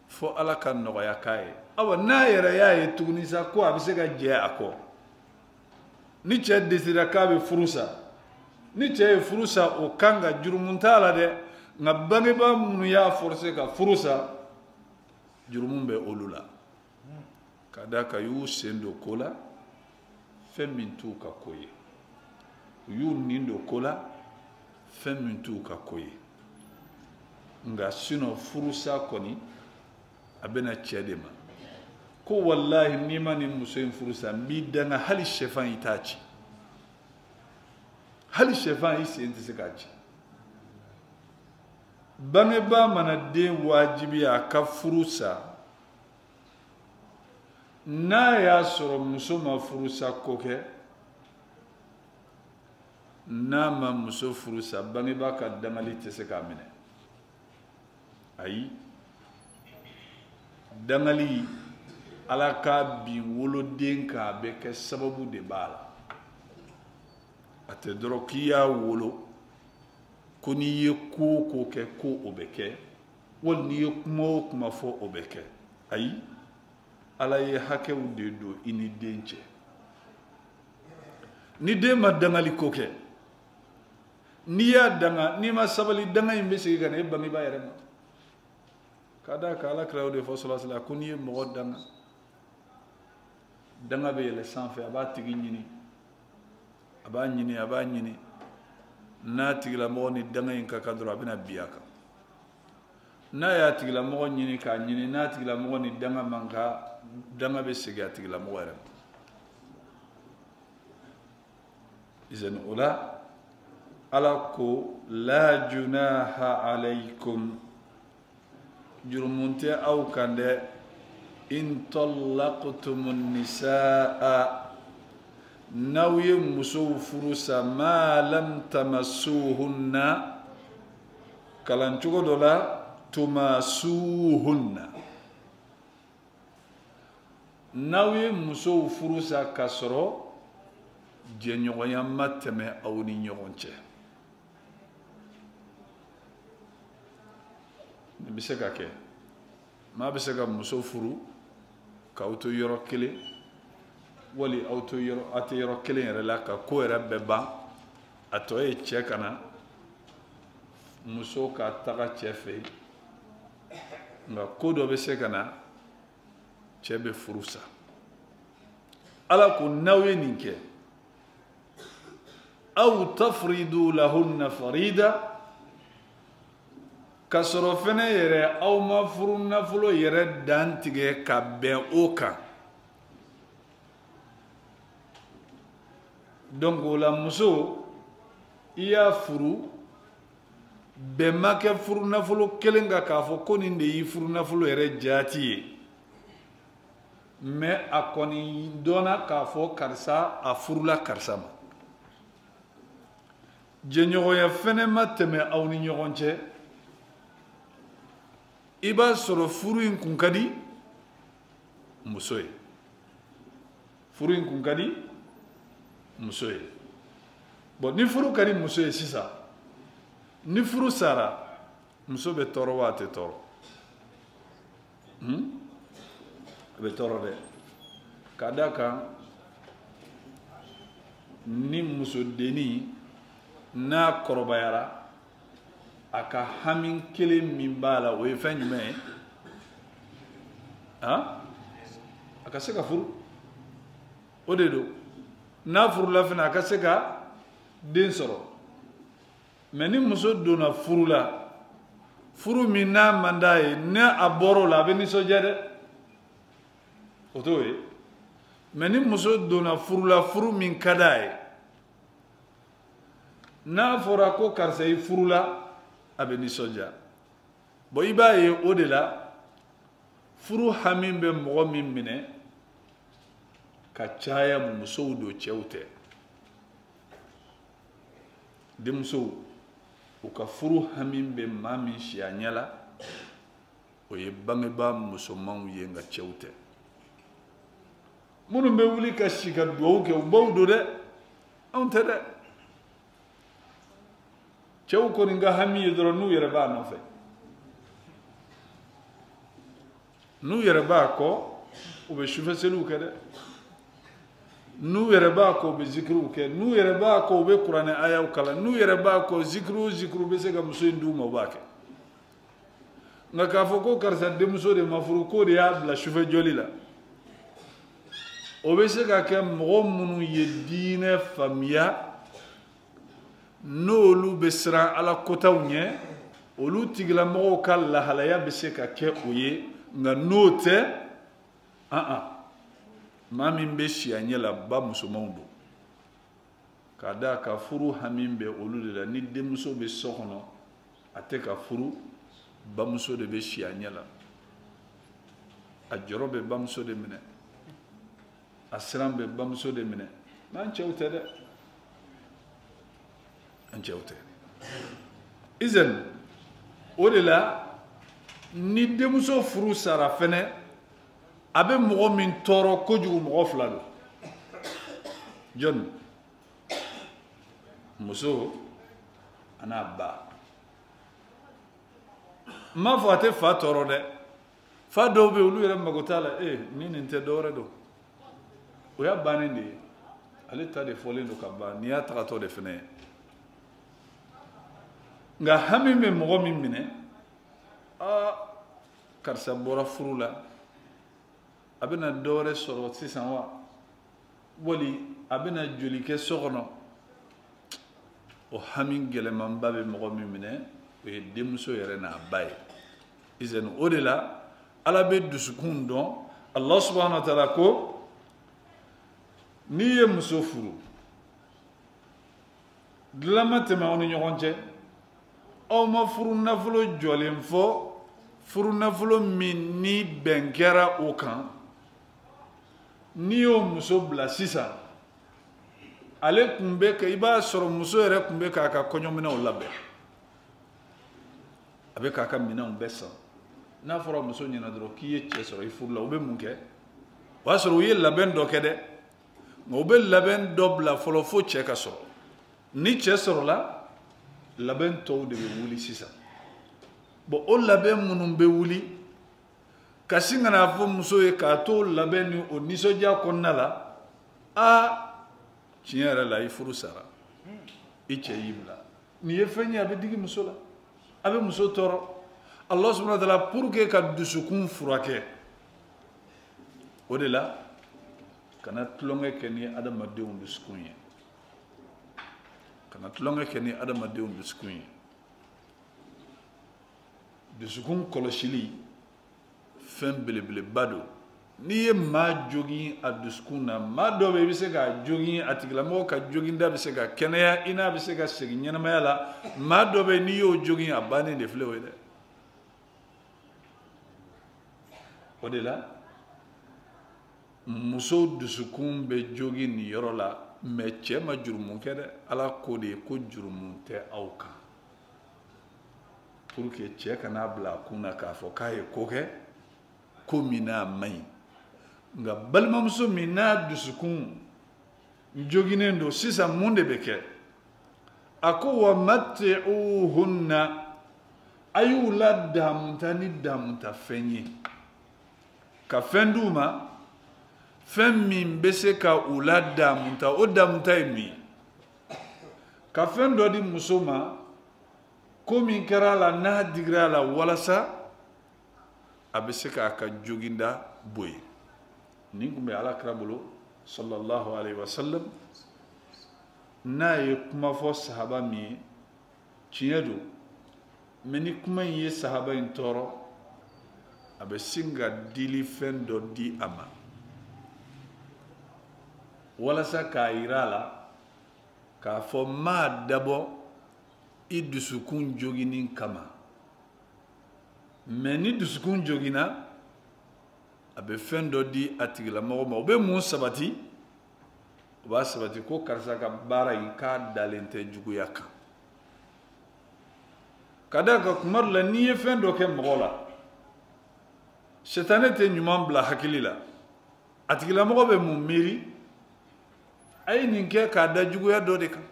fo ala ka nɔgɔya k'a ye awa n'a yɛrɛ y'a ye tuguni sa ko a bɛ se ka jɛ a kɔ ni cɛ desira k'a bɛ furu sa ni cɛ ye furu sa o kan ka jurumu t'a la dɛ nka bangebaa minnu y'a forcer ka furu sa jurumu bɛ olu la ka d'a kan y'u sen don ko la fɛn min t'u ka ko ye u y'u nin don ko la fɛn min t'u ka ko ye nka sinon furusa kɔni a bɛna cɛ de ma ko wallahi n'i ma nin muso in furusa n b'i danga hali sɛfan i t'a ci hali sɛfan i sen tɛ se k'a ci bangebaa mana den wajibiya a ka furusa n'a y'a sɔrɔ muso ma furusa ko kɛ n'a ma muso furusa bangebaa ka dangali tɛ se k'a minɛ ayi dangali ala ka bin woloden kan a bɛ kɛ sababu de b'a la a tɛ dɔrɔn k'i y'a wolo ko n'i ye ko o ko kɛ ko o bɛ kɛ wali n'i ye kuma o kuma fɔ o bɛ kɛ ayi ala ye hakɛw de don i ni den cɛ ni den ma dangali ko kɛ n'i y'a danga n'i ma sabali danga in bɛ segin ka na e bangebaa yɛrɛ ma ka d'a kan ala kira o de fɔ sallallahu alaihi wasallam ko n'i ye mɔgɔ danga danga bɛ yɛlɛ sanfɛ a b'a tigi ɲini a b'a ɲini a b'a ɲini n'a tigilamɔgɔ ni danga in ka kan dɔrɔn a bɛna bin a kan n'a y'a tigilamɔgɔ ɲini k'a ɲini n'a tigilamɔgɔ ni danga man kan danga bɛ segin a tigilamɔgɔ yɛrɛ ma izani o la ala ko la junaha alaykum jurumun tɛ aw kan dɛ in tallaqtumun nisaa n'aw ye musow furusa ma lam tamassuhunna kalancogo dɔ la tumasuhunna n'aw ye musow furusa ka sɔrɔ jɛɲɔgɔnya ma tɛmɛ aw ni ɲɔgɔn cɛ nin bɛ se ka kɛ maa bɛ se ka muso furu k'aw to yɔrɔ kelen wali aw tɛ yɔrɔ kelen yɛrɛ la ka ko yɛrɛ bɛɛ ban a tɔ ye cɛ ka na muso ka taga cɛ fɛ nka ko dɔ bɛ se ka na cɛ bɛ furu sa ala ko n'aw ye nin kɛ aw tafridu lahunna farida ka sɔrɔ fɛnɛ yɛrɛ aw ma furu nafolo yɛrɛ dan tigɛ ka bɛn o kan donc o la muso i y'a furu bɛn ma kɛ furu nafolo kelen kan k'a fɔ ko nin de y'i furu nafolo yɛrɛ jaati ye mais a kɔni dɔnna k'a fɔ karisa a furula karisa ma jɛɲɔgɔnya fɛnɛ ma tɛmɛ aw ni ɲɔgɔn cɛ i b'a sɔrɔ furu in kun ka di muso ye furu in kun ka di muso ye bon ni furu ka di muso ye sisan ni furu sara muso bɛ tɔɔrɔ wa a tɛ tɔɔrɔ a bɛ tɔɔrɔ dɛ ka d'a kan ni musodenni n'a kɔrɔbayara a ka hami kelen min b'a la o ye fɛn jumɛn ye a ka se ka furu o de don n'a furula fana a ka se ka den sɔrɔ mɛ ni muso donna furu la furu min n'a man d'a ye ni a bɔra o la a bɛ nisɔndiya dɛ o t'o ye mɛ ni muso donna furu la furu min ka d'a ye n'a fɔra ko karisa i furu la a bɛ nisɔndiya bon i b'a ye o de la furu hami bɛ mɔgɔ min minɛ ka caya musow don cɛw tɛ denmusow u ka furu hami bɛ maa min si a ɲɛ la o ye bangebaa musomanw ye nka cɛw tɛ minnu bɛ wuli ka si ka dugawu kɛ u baw don dɛ anw tɛ dɛ cɛw kɔni ka hami ye dɔrɔn n'u yɛrɛ b'a nɔfɛ n'u yɛrɛ b'a kɔ u bɛ sufɛseliw kɛ dɛ n'u yɛrɛ b'a kɔ u bɛ zikiriw kɛ n'u yɛrɛ b'a kɔ u bɛ kuranɛ ayaw kalan n'u yɛrɛ b'a kɔ zikiriw zikiriw bɛ se ka muso in d'u ma u b'a kɛ nka k'a fɔ ko karisa denmuso de ma furu k'o de y'a bila sufɛ jɔli la o bɛ se ka kɛ mɔgɔ minnu ye diinɛ faamuya n'olu bɛ siran ala kotaw ɲɛ olu tigilamɔgɔw ka lahalaya bɛ se ka kɛ o ye nka n'o tɛ maa min bɛ si a ɲɛ la ba musomanw don k'a d'a ka furu hami bɛ olu de la ni denmuso bɛ so kɔnɔ a tɛ ka furu bamuso de bɛ si a ɲɛ la a jɔrɔ bɛ bamuso de minɛ a siran bɛ bamuso de minɛ n'an cɛw tɛ dɛ an cɛw tɛ izan o de la ni denmuso furu sara fɛnɛ a bɛ mɔgɔ min tɔɔrɔ kojugu mɔgɔ fila don jɔn muso a n'a ba n m'a fɔ a tɛ fa tɔɔrɔ dɛ fa dɔw bɛ yen olu yɛrɛ mago t'a la ni nin tɛ dɔwɛrɛ don o y'a bannen de ye ale ta de fɔlen don ka ban n'i y'a tagatɔ de fɛnɛ ye nka hami bɛ mɔgɔ min minɛ karisa bɔra furu la a bɛna dɔwɛrɛ sɔrɔ sisan wa wali a bɛna joli kɛ so kɔnɔ o hami gɛlɛmanba bɛ mɔgɔ min minɛ o ye denmuso yɛrɛ n'a ba ye izani o de la ala bɛ dusukun dɔn Allah subhanahu wa ta'ala ko n'i ye muso furu dilan ma tɛmɛ aw ni ɲɔgɔn cɛ aw ma furu nafolo jɔlen fɔ furu nafolo min ni bɛn kɛra o kan n'i y'o muso bila sisan ale tun bɛ ka i b'a sɔrɔ muso yɛrɛ tun bɛ k'a ka kɔɲɔminɛnw labɛn a bɛ k'a ka minɛnw bɛɛ san n'a fɔra muso ɲɛna dɔrɔn k'i ye cɛ sɔrɔ i furu la u bɛ mun kɛ o y'a sɔrɔ u ye labɛn dɔ kɛ dɛ nka u bɛ labɛn dɔ bila fɔlɔ fo cɛ ka sɔrɔ ni cɛ sɔrɔla labɛn tɔw de bɛ wuli sisan bon o labɛn minnu bɛ wuli ka sin ka n'a fɔ muso ye k'a to labɛn ni o nisɔndiya kɔnɔna la tiɲɛ yɛrɛ la i furu sara i cɛ y'i bila nin ye fɛn ye a bɛ digi muso la a bɛ muso tɔɔrɔ Allah subhanahu wa ta'ala pour que ka dusukun furakɛ o de la kana tulonkɛ kɛ ni adamadenw dusukun ye kana tulonkɛ kɛ ni adamadenw dusukun ye dusukun kɔlɔsili fɛn belebeleba don n'i ye maa jogin a dusukun na maa dɔ bɛ yen i bɛ se k'a jogin a tigilamɔgɔ ka joginda bɛ se ka kɛnɛya i n'a bɛ se ka segin ɲɛnamaya la maa dɔ bɛ yen n'i y'o jogin a bannen de filɛ o ye dɛ o de la muso dusukun bɛ jogin nin yɔrɔ la mɛ cɛ ma jurumu kɛ dɛ ala ko de ye ko jurumu tɛ aw kan pour que cɛ kana bila a kun na k'a fɔ k'a ye ko kɛ ko min n'a man ɲi nka balimamuso min n'a dusukun joginnen don sisan mun de bɛ kɛ a ko wa mati'uhunna a y'u la damuta ni damuta fɛn ye ka fɛn d'u ma fɛn min bɛ se ka u la damuta o damuta ye mun ye ka fɛn dɔ di muso ma ko min kɛra a la n'a digira a la walasa a bɛ se k'a ka joginda bɔ yen nin tun bɛ alakira bolo sallallahu alaihi wa sallam n'a ye kuma fɔ sahaba min ye tiɲɛ don mɛ ni kuma in ye sahaba in tɔɔrɔ a bɛ sin ka dili fɛn dɔ di a ma walasa k'a yira a la k'a fɔ maa dabɔ i dusukun joginin kama mais ni dusukun jogina a bɛ fɛn dɔ di a tigilamɔgɔ ma o bɛ mun sabati o b'a sabati ko karisa ka baara in k'a dalen tɛ juguya kan ka d'a kan kuma dɔ la n'i ye fɛn dɔ kɛ mɔgɔ la sitani tɛ ɲuman bila hakili la a tigilamɔgɔ bɛ mun miiri a ye nin kɛ k'a da juguya dɔ de kan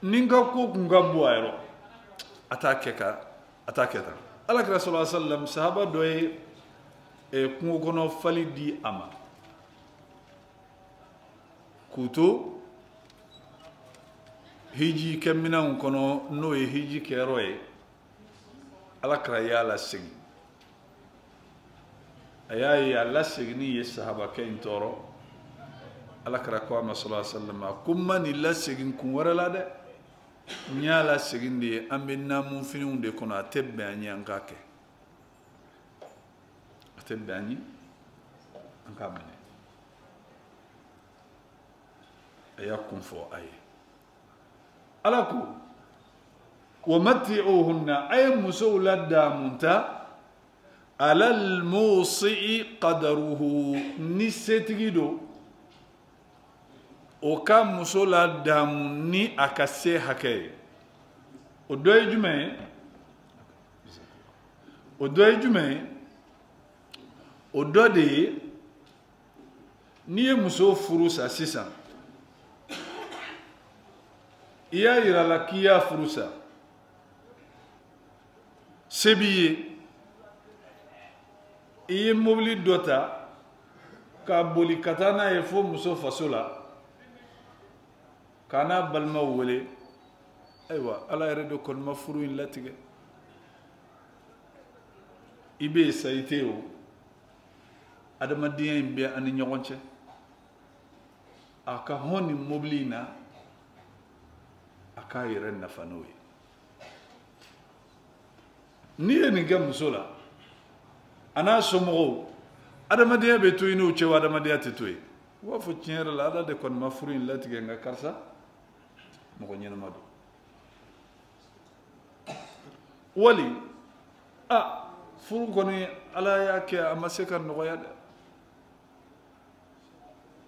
ni n ka ko kun ka bon a yɔrɔ a t'a kɛ tan alakira sallallahu alaihi wasallam sahaba dɔ ye kungo kɔnɔ fali di a ma k'u to hiji kɛ minɛnw kɔnɔ n'o ye hiji kɛyɔrɔ ye alakira y'a lasegin a y'a ye a laseginni ye sahabakɛ in tɔɔrɔ alakira ko a ma sallallahu alaihi wasallam a ko n ma nin lasegin kun wɛrɛ la dɛ n y'a lasegin de ye an bɛ naamu finiw de kɔnɔ a tɛ bɛn an ye an k'a kɛ a tɛ bɛn an ye an k'a minɛ a y'a kun fɔ a ye ala ko wa mati'uhunna a ye musow ladaamu ta alal musi'i qadaruhu ni setigi do o ka muso ladaamu ni a ka se hakɛ ye o dɔ ye jumɛn ye o dɔ de ye n'i ye muso furu sa sisan i y'a yira la k'i y'a furu sa se b'i ye i ye mobili dɔ ta k'a boli ka taa n'a ye fo muso faso la k'a n'a balimaw wele ayiwa ala yɛrɛ de kɔni ma furu in latigɛ i bɛ yen sa i tɛ yen o adamadenya in bɛ an ni ɲɔgɔn cɛ a ka hɔn nin mobili in na a k'a yɛrɛ nafa n'o ye n'i ye nin kɛ muso la a n'a somɔgɔw adamadenya bɛ to yen n'o cɛ wa adamadenya tɛ to yen u b'a fɔ tiɲɛ yɛrɛ la ala de kɔni ma furu in latigɛ nka karisa mɔgɔ ɲɛnama don wali furu kɔni ala y'a kɛ a ma se ka nɔgɔya dɛ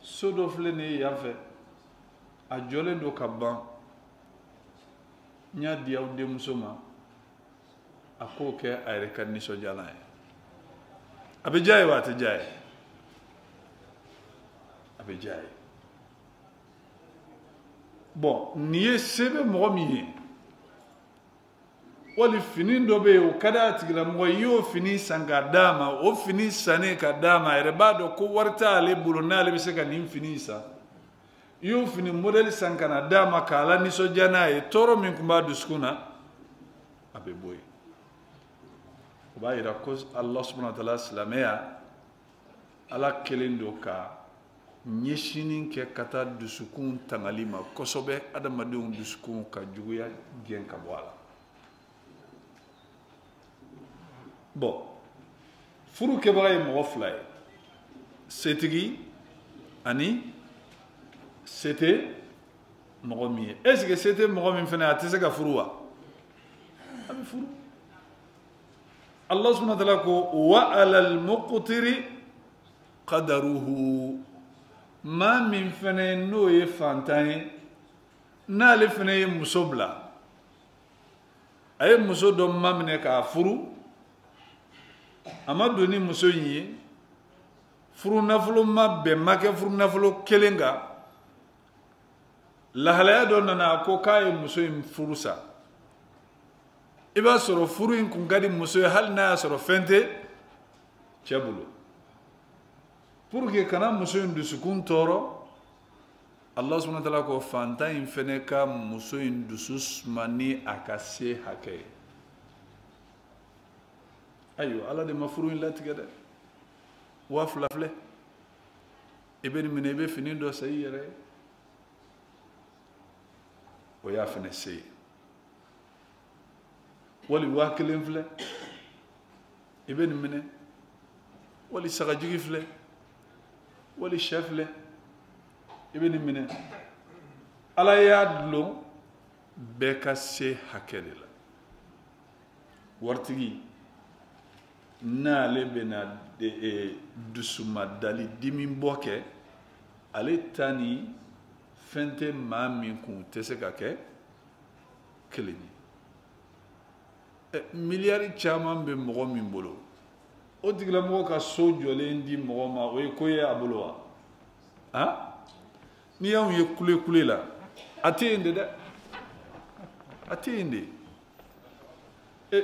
so dɔ filɛ nin ye yan fɛ a jɔlen don ka ban n y'a di aw denmuso ma a k'o kɛ a yɛrɛ ka nisɔndiyalan ye a bɛ diya ye wa a tɛ diya ye a bɛ diya ye bɔn nin ye se bɛ mɔgɔ min ye wali fini dɔ bɛ yen o ka d'a tigilamɔgɔ i y'o fini san k'a d'a ma o fini sannen ka d'a ma a yɛrɛ b'a dɔn ko wari t'ale bolo n'ale bɛ se ka nin fini san i y'o fini modèle san ka na d'a ma k'a la nisɔndiya n'a ye tɔɔrɔ min tun b'a dusukun na a bɛ bɔ yen o b'a yira ko ala subahana wa taala silamɛya ala kelen don ka ɲɛsinin kɛ ka taa dusukun tangali ma kosɛbɛ adamadenw dusukun ka juguya gɛn ka bɔ a la bɔn furu kɛbaga ye mɔgɔ fila ye setigi ani se tɛ mɔgɔ min ye est ce que se tɛ mɔgɔ min fana a tɛ se ka furu wa a bɛ furu Allah subhanahu wa ta'ala ko wa alal muqtiri qadaruhu maa min fana n'o ye fantan ye n'ale fana ye muso bila a ye muso dɔ maminɛ k'a furu a ma don ni muso in ye furu nafolo ma bɛn ma kɛ furu nafolo kelen kan lahalaya dɔ nana a ko k'a ye muso in furu sa i b'a sɔrɔ furu in kun ka di muso ye hali n'a y'a sɔrɔ fɛn tɛ cɛ bolo pour que kana muso in dusukun tɔɔrɔ Allah subhanahu wa ta'ala ko fantan in fɛnɛ ka muso in dusu suma ni a ka se hakɛ ye ayiwa ala de ma furu in latigɛ dɛ wa fila filɛ i bɛ nin minɛ i bɛ fini dɔ san i yɛrɛ ye o y'a fɛnɛ se ye wali 1000 filɛ i bɛ nin minɛ wali sagajigi filɛ wali sɛ filɛ i bɛ nin minɛ ala y'a dulon bɛɛ ka se hakɛ de la waritigi n'ale bɛna dusumadali dimi bɔ kɛ ale ta ni fɛn tɛ maa min kun tɛ se ka kɛ kelen ye miliyari caman bɛ mɔgɔ min bolo o tigilamɔgɔ ka so jɔlen di mɔgɔ ma o ye ko ye a bolo wa n'i y'anw ye kule la a tɛ yen de dɛ a tɛ yen de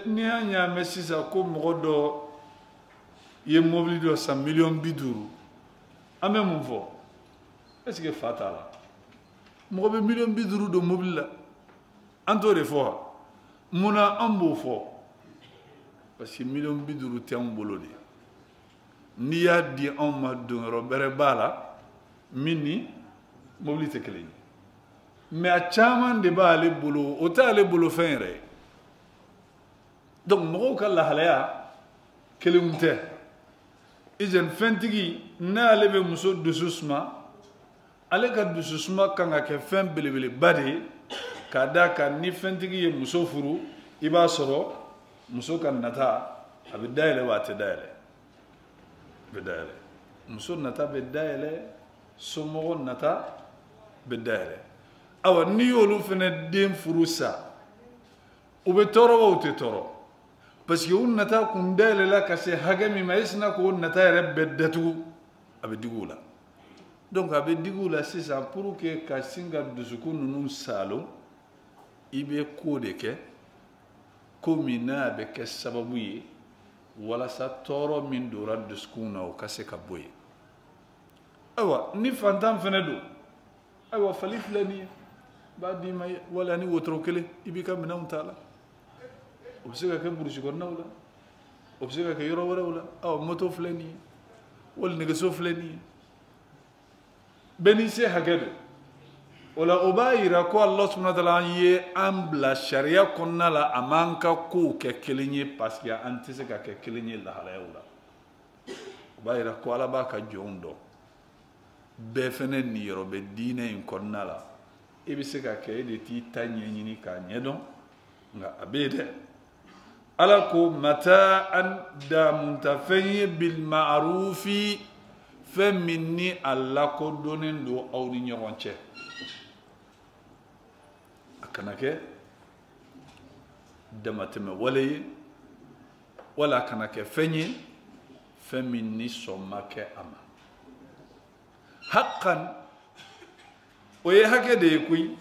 n'i y'a ɲaamɛ sisan ko mɔgɔ dɔ ye mobili dɔ san 50,000,000 an bɛ mun fɔ est-ce que fa t'a la mɔgɔ bɛ 50,000,000 don mobili la an t'o de fɔ wa munna an b'o fɔ parce que 50,000,000 tɛ anw bolo de n'i y'a di anw ma don yɔrɔ bɛrɛ b'a la min ni mobili tɛ kelen ye mais a caman de b'ale bolo o t'ale bolo fɛn yɛrɛ ye donc mɔgɔw ka lahalaya kelenw tɛ izɛn fɛntigi n'ale bɛ muso dusu suma ale ka dusu suma kan ka kɛ fɛn belebeleba de ye k'a d'a kan ni fɛntigi ye muso furu i b'a sɔrɔ muso ka nata a bɛ dayɛlɛ wa a tɛ dayɛlɛ a bɛ dayɛlɛ muso nata bɛ dayɛlɛ somɔgɔ nata bɛ dayɛlɛ awa n'i y'olu fana den furu sa u bɛ tɔɔrɔ wa u tɛ tɔɔrɔ parce que u nata kun dayɛlɛla ka se hakɛ min ma e sina k'o nata yɛrɛ bɛɛ datugu a bɛ digi u la donc a bɛ digi u la sisan pour que ka sin ka dusukun ninnu salon i bɛ ko de kɛ ko min n'a bɛ kɛ sababu ye walasa tɔɔrɔ min donna dusukun na o ka se ka bɔ yen ayiwa ni fantan fana don ayiwa fali filɛ nin ye b'a d'i ma wala ni wotoro kelen i b'i ka minɛnw t'a la o bɛ se ka kɛ burusi kɔnɔnaw la o bɛ se ka kɛ yɔrɔ wɛrɛw la aw moto filɛ nin ye wali nɛgɛso filɛ nin ye bɛɛ n'i se hakɛ don o la o b'a yira ko Ala subahana wa taala ye an bila sariya kɔnɔna la a m'an ka kow kɛ kelen ye parce que an tɛ se ka kɛ kelen ye lahalayaw la o b'a yira ko Ala b'a ka jɔnw dɔn bɛɛ fana niyɔrɔ bɛ diinɛ in kɔnɔna la i bɛ se ka kɛ e de t'i ta ɲɛɲini k'a ɲɛdɔn nka a bɛ yen dɛ Ala ko mataan damunta-fɛn ye bil ma'arufi fɛn min ni a lakodɔnnen don aw ni ɲɔgɔn cɛ a kana kɛ damatɛmɛ wale ye wala a kana kɛ fɛn ye fɛn min ni sɔn ma kɛ a ma haqqan o ye hakɛ de ye koyi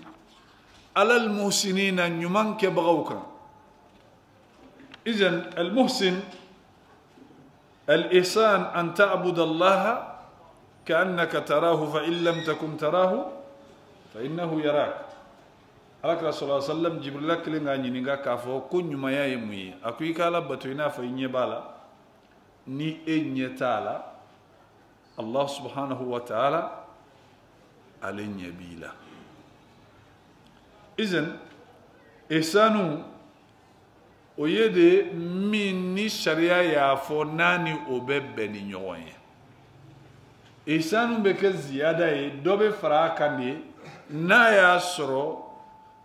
alal muhsinina ɲuman kɛbagaw kan إذن المحسن الإحسان أن تعبد الله كأنك تراه فإن لم تكن تراه فإنه يراك على صلى الله عليه وسلم جبريل كلنا نينغا كافو كن يمايا يمي أكوي كالا بتوينا فإني بالا ني إني تالا الله سبحانه وتعالى عليني بيلا إذن إحسانه o ye de min ni sariya y'a fɔ n'a ni o bɛ bɛn ni ɲɔgɔn ye ihsanu bɛ kɛ ziyada ye dɔ bɛ fara a kan de n'a y'a sɔrɔ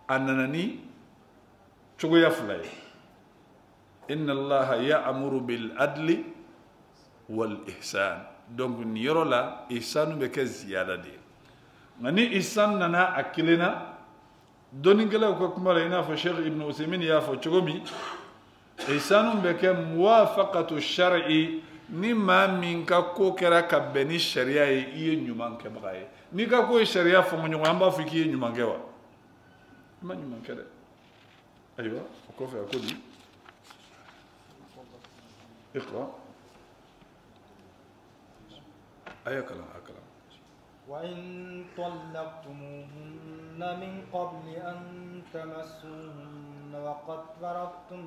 a nana ni cogoya fila ye inna allaha ya'muru bil adli wal ihsan donc nin yɔrɔ la ihsanu bɛ kɛ ziyada de ye nka ni ihsan nana a kelen na dɔnnikɛlaw ka kuma la i n'a fɔ Sheikh Ibn Uthaymin y'a fɔ cogo min ihsanu bɛ kɛ muwafaqatu shar'i ni maa min ka ko kɛra ka bɛn ni sariya ye i ye ɲuman kɛbaga ye n'i ka ko ye sariya fɔɲɔgɔn an b'a fɔ k'i ye ɲuman kɛ wa i ma ɲuman kɛ dɛ ayiwa o kɔfɛ a ko di iqra aya kalan a kalan وإن طلقتموهن من قبل أن تمسوهن وقد فرضتم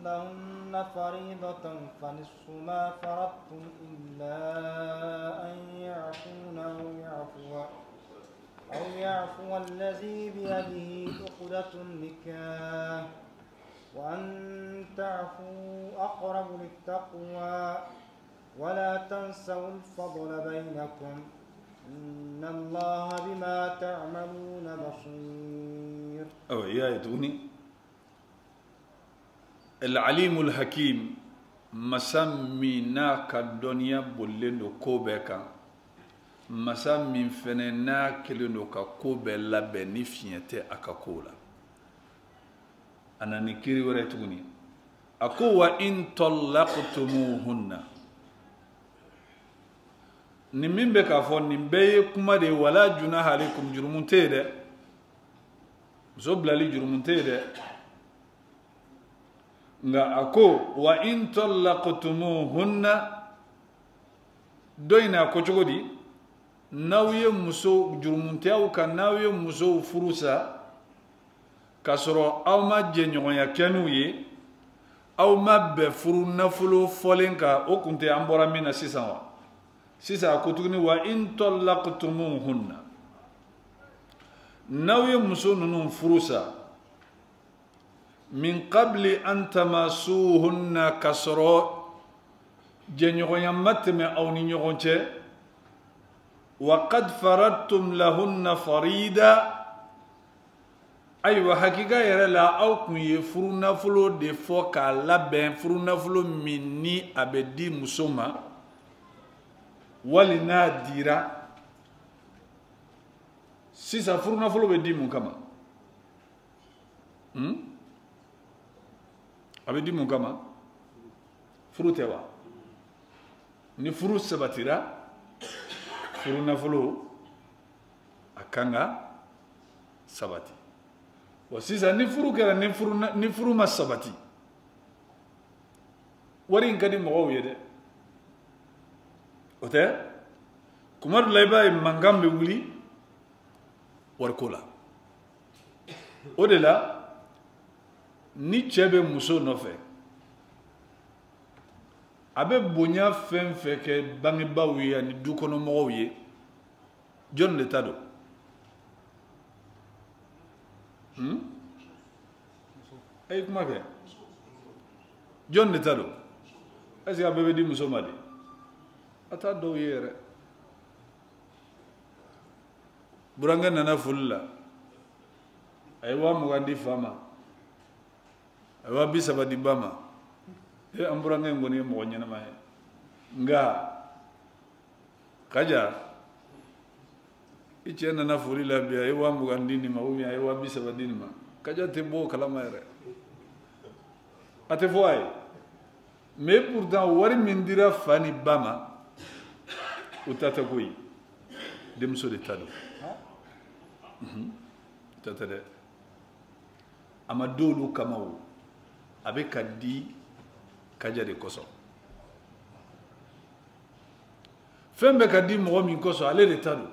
لهن فريضة فنصف ما فرضتم إلا أن يعفون أو يعفو الذي بيده عقدة النكاح وأن تعفوا أقرب للتقوى ولا تنسوا الفضل بينكم إن الله بما تعملون بصير. أو يا يتوني العليم الحكيم مسمينا كالدنيا بولندو كوبكا مسمين فننا كلندو كوبا لبني فينتي أكاكولا أنا نكيري وريتوني أكو إن طلقتموهن نمين بكافون نمبي كما دي ولا جناح عليكم جرمونتي ده زبلالي جرمونتي ده nga ako wa in talaqtumuhunna doina ko chogodi nawiye muso jurmuntiaw kan nawiye muso furusa kasoro aw ma jenyoya kenuye aw ma be furu nafulo folenka o kunte ambora mina sisawa sisa ko tugni wa in talaqtumuhunna nawiye muso nunun furusa min qabli an tamasuhunna kasro jenyogo yamatme awni nyogonche wa qad faradtum lahunna farida aywa hakika yere la aw kun ye furuna fulo de fo ka laben furuna fulo minni abedi musoma walina dira sisa furuna fulo be di mun kama abedi mun kama furu tewa ni furu sabatira furu nafolo akanga sabati wasisa ni furu kera ni furu ma sabati wari ngadi mo yede ote kumar layba mangambe wuli warkola odela ni chebe muso nofe abe bonya fenfe ke bangi bawiya ni dukono moye jon le tado ay kuma ke jon le tado asi abe di muso madi ata do yere buranga nana fulla ay wa mu gandi fama awa bisa badi bama ambura ngay ngoni mo nyana ma nga kaja ichena na furi la biya ewa mugandini ma umi ewa bisa badi ma kaja te bo kala mayre ate foi mais pourtant wari mindira fani bama utata koy dem so de tado tata de amadolu kamawo abe kadi kaja de koso fembe kadi mo min koso ale de tado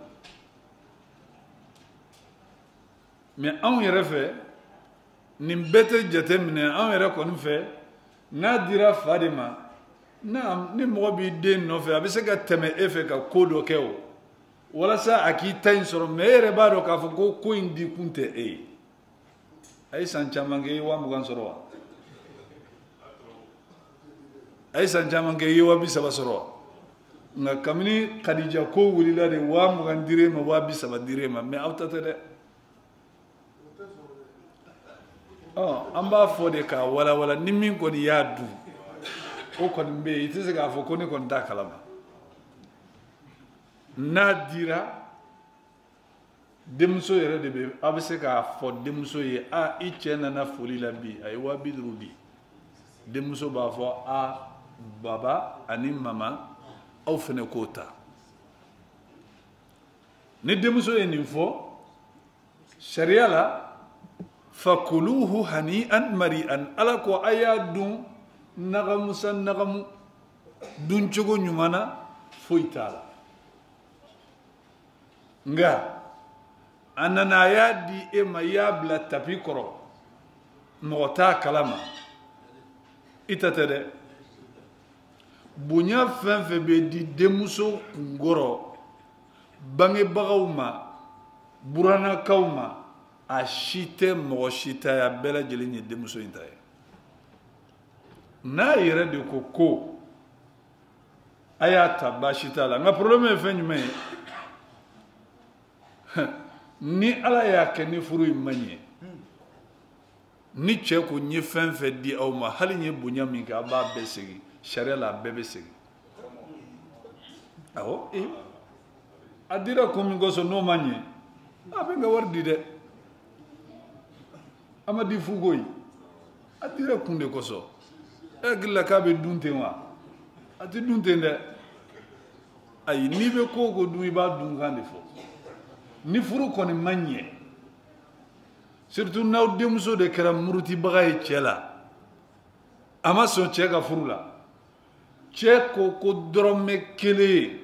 mais on yere fe nimbete jetemne on yere kon fe na dira fadima na ni mo bi de no fe abe se ka teme efe ka kodo kewo wala sa akita soro mere bado ka fo ko indi kunte ay sanchamange wa mugan soro ay sanchamange wa bi sabasoro nga kamini khadija ko wulila de wa mugan dire ma wa bi sabadire ma me awtata de amba fo de ka wala nimin ko ni yadu o ko mbe itise ga fo ko ni kon dakalama nadira demso yere de be abse ka fo demso ye a ichena na foli la bi ay wa bidrubi demso ba fo a baba ani mama au fene kota ni demso ye ni fo sharia la fakuluhu hani'an mari'an ala ko ayadun nagamusan nagamu dun chogo nyumana foitala nga anana ya di e mayabla tapikoro mota kalama itatede bunya fenfe be di demuso ngoro bange bagawma burana kawma a shite mo shita ya bela jelinye demuso intaye na yere de koko ayata bashita la nga problème fe nyume ni ala y'a kɛ ni furu in man ɲɛ ni cɛ ko n ye fɛn fɛn di aw ma hali n ye bonya min kɛ a b'a bɛɛ segin sariya la a bɛɛ bɛ segin awɔ a dira kun min kosɔn n'o ma ɲɛ a bɛ n ka wari di dɛ a ma di fugo ye a dira kun de kosɔn e hakilila k'a bɛ dun ten wa a tɛ dun ten dɛ ayi n'i bɛ ko o ko dun i b'a dun kan de fɔ ni furu kɔni ma ɲɛ surtout n'aw denmuso de kɛra murutibaga ye cɛ la a ma sɔn cɛ ka furu la cɛ ko ko dɔrɔmɛ kelen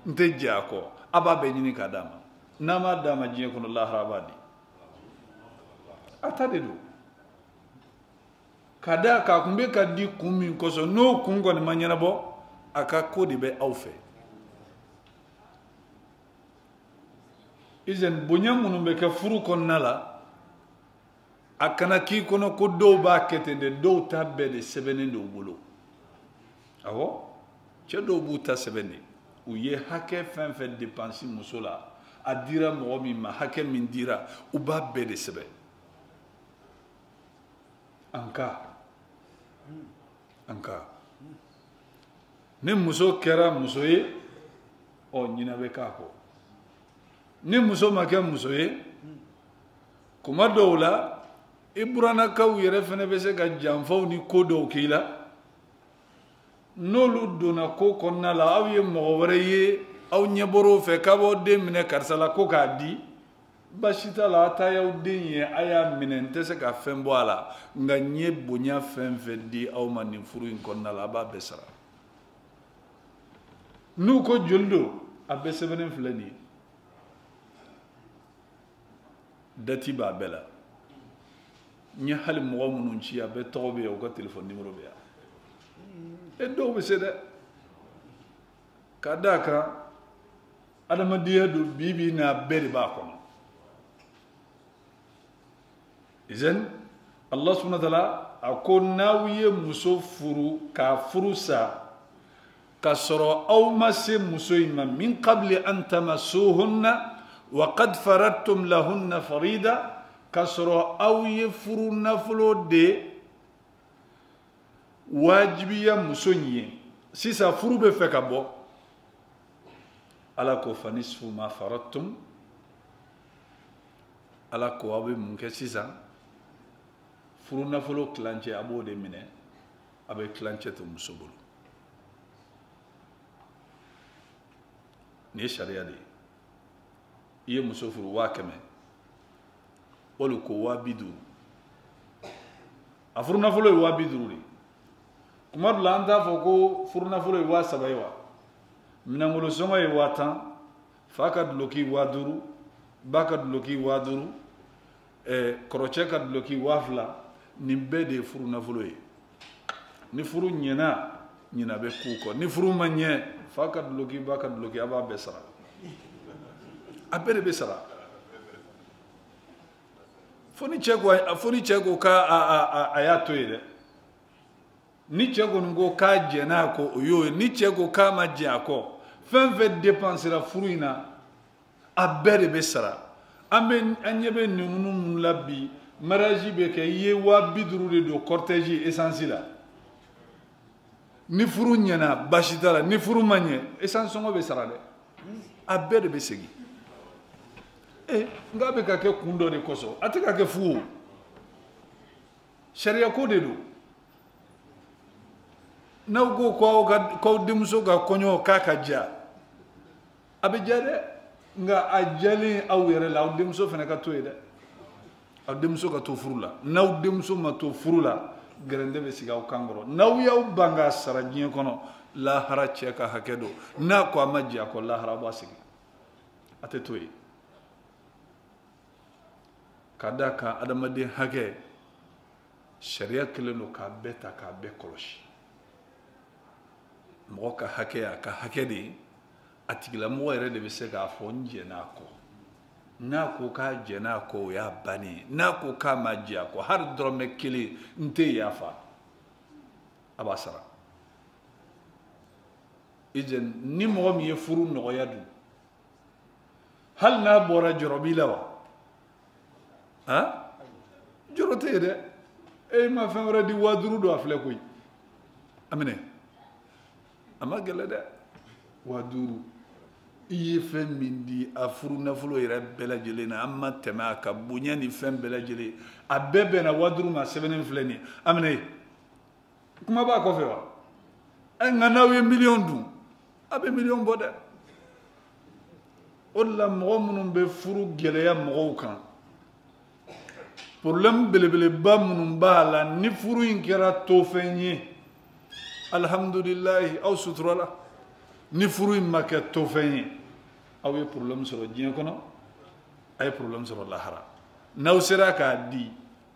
n tɛ jɛ a kɔ a b'a bɛɛ ɲini k'a d'a ma n'a m'a d'a ma diɲɛ kɔnɔ lahara a b'a di a ta de don k'a d'a kan a tun bɛ ka di kun min kosɔn n'o kun kɔni ma ɲɛnabɔ a ka ko de bɛ aw fɛ izɛn bonya minnu bɛ kɛ furu kɔnɔna la a kana k'i kɔnɔ ko dɔw b'a kɛ ten de dɔw ta bɛɛ de sɛbɛnnen don u bolo awɔ cɛ dɔw b'u ta sɛbɛn de u ye hakɛ fɛn fɛn dépense muso la a dira mɔgɔ min ma hakɛ min dira u b'a bɛɛ de sɛbɛn an ka ni muso kɛra muso ye ɔ ɲinɛ bɛ k'a kɔ ni muso ma kɛ muso ye kuma dɔw la i burannakaw yɛrɛ fɛnɛ bɛ se ka janfaw ni ko dɔw k'i la n'olu donna ko kɔnɔna la aw ye mɔgɔ wɛrɛ ye aw ɲɛbɔr'o fɛ k'a b'aw den minɛ karisa la ko k'a di basi t'a la a ta y'aw den ye a y'a minɛ n tɛ se ka fɛn bɔ a la nka n ye bonya fɛn fɛn di aw ma nin furu in kɔnɔna la a b'a bɛɛ sara n'u ko joli don a bɛɛ sɛbɛnnen filɛ nin ye dati b'a bɛɛ la n ye hali mɔgɔ minnu ci a bɛɛ tɔgɔ bɛ yan u ka telefɔni nimero bɛ yan dɔw bɛ se dɛ ka d'a kan adamadenya don bi bi in na a bɛɛ de b'a kɔnɔ izɛn Allah subhanahu wa ta'ala a ko n'aw ye muso furu k'a furu sa k'a sɔrɔ aw ma se muso in ma min qabli an tamassuhunna wa qad faradtum lahunna farida k'a sɔrɔ aw ye furu nafolo de wajibiya muso in ye sisan furu bɛ fɛ ka bɔ ala ko fa nisfu ma faradtum ala ko aw bɛ mun kɛ sisan furu nafolo kilancɛ a b'o de minɛ a bɛ kilancɛ to muso bolo nin ye sariya de ye i ye muso furu 100,000 olu ko 50,000 a furu nafolo ye 50,000 de kuma dɔ la an t'a fɔ ko furu nafolo ye 3,000 ye wa minɛnkolo sɔngɔ ye 10,000 fa ka duloki 50,000 ba ka duloki 50,000 kɔrɔcɛ ka duloki 2,000 nin bɛɛ de ye furu nafolo ye ni furu ɲɛna ɲina bɛ k'u kɔ ni furu ma ɲɛ fa ka duloki ba ka duloki a b'a bɛɛ sara a bɛɛ de bɛ sara fo ni cɛ ko k'a y'a to yen dɛ ni cɛ kɔni ko k'a jɛn'a kɔ o y'o ye ni cɛ ko k'a ma jɛn a kɔ fɛn fɛn dépensera furu in na a bɛɛ de bɛ sara an ɲɛ bɛ ninnu minnu la bi mariage bɛ kɛ i ye 50,000 de don cortège essence la ni furu ɲɛna basi t'a la ni furu ma ɲɛ essence sɔngɔ bɛ sara dɛ a bɛɛ de bɛ segin nka bɛ ka kɛ kun dɔ de kosɔn a tɛ ka kɛ fu o sariya ko de don n'aw ko k'aw denmuso ka kɔɲɔ k'a ka diya a bɛ diya dɛ nka a diyalen aw yɛrɛ la aw denmuso fana ka to yen dɛ aw denmuso ka to furu la n'aw denmuso ma to furu la gɛrɛntɛ bɛ sigi aw kan kɔrɔ n'aw y'aw ban k'a sara diɲɛ kɔnɔ lahara cɛ ka hakɛ don n'a ko a ma jɛ a kɔ lahara b'a sigi a tɛ to yen ka d'a kan adamaden hakɛ sariya kɛlen don k'a bɛɛ ta k'a bɛɛ kɔlɔsi mɔgɔ ka hakɛ a ka hakɛ de ye a tigilamɔgɔ yɛrɛ de bɛ se k'a fɔ n jɛn'a kɔ n'a ko k'a jɛn'a kɔ o y'a bannen ye n'a ko k'a ma jɛ a kɔ hali dɔrɔmɛ kelen n tɛ yafa a b'a sara ni mɔgɔ min ye furu nɔgɔya dun hali n'a bɔra jɔrɔbi la wa ha jorote de e ma fenwara di waduru do afle koy amene ama gele de waduru iye fen min di afuru nafulo yere bela jele na amma tema ka bunya ni fen bela jele abebe na waduru ma 7 fleni amene kuma ba ko fe wa en nganawe million du abe million boda olla mo munum be furu gele ya mo kan problème belebele ba munum ba la ni furu in kera to fenye alhamdulillah aw sutrala ni furu in make to fenye aw ye problème soro dien kono ay problème soro lahara naw sera ka di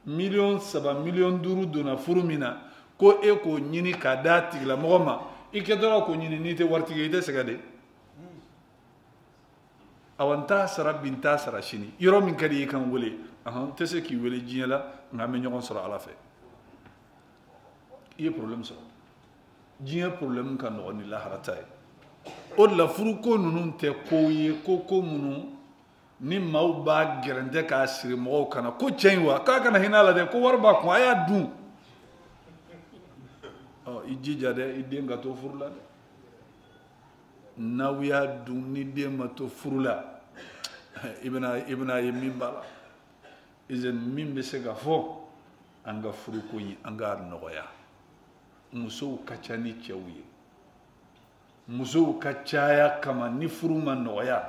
million 7 million duru dona furu mina ko e ko nyini ka dati la mogoma ikedora ko nyini ni te wartige ite segade awanta sara binta sara shini yoro min kadi kan wole tese ki wele jiela ngame nyogon sara ala fe iye problème so jiya problème kan no ni la haratay o la furu ko nunun te ko ye ko munu ni mawba gerende ka sire mo kana ko chenwa ka kana hinala de ko warba ko aya du ijija de idenga to furula de nawiya du ni dema to furula ibna yemin bala izen min be se ga fo anga furu ko yi anga nogoya muso kachani chewuye muso kachaya kama ni furu man nogoya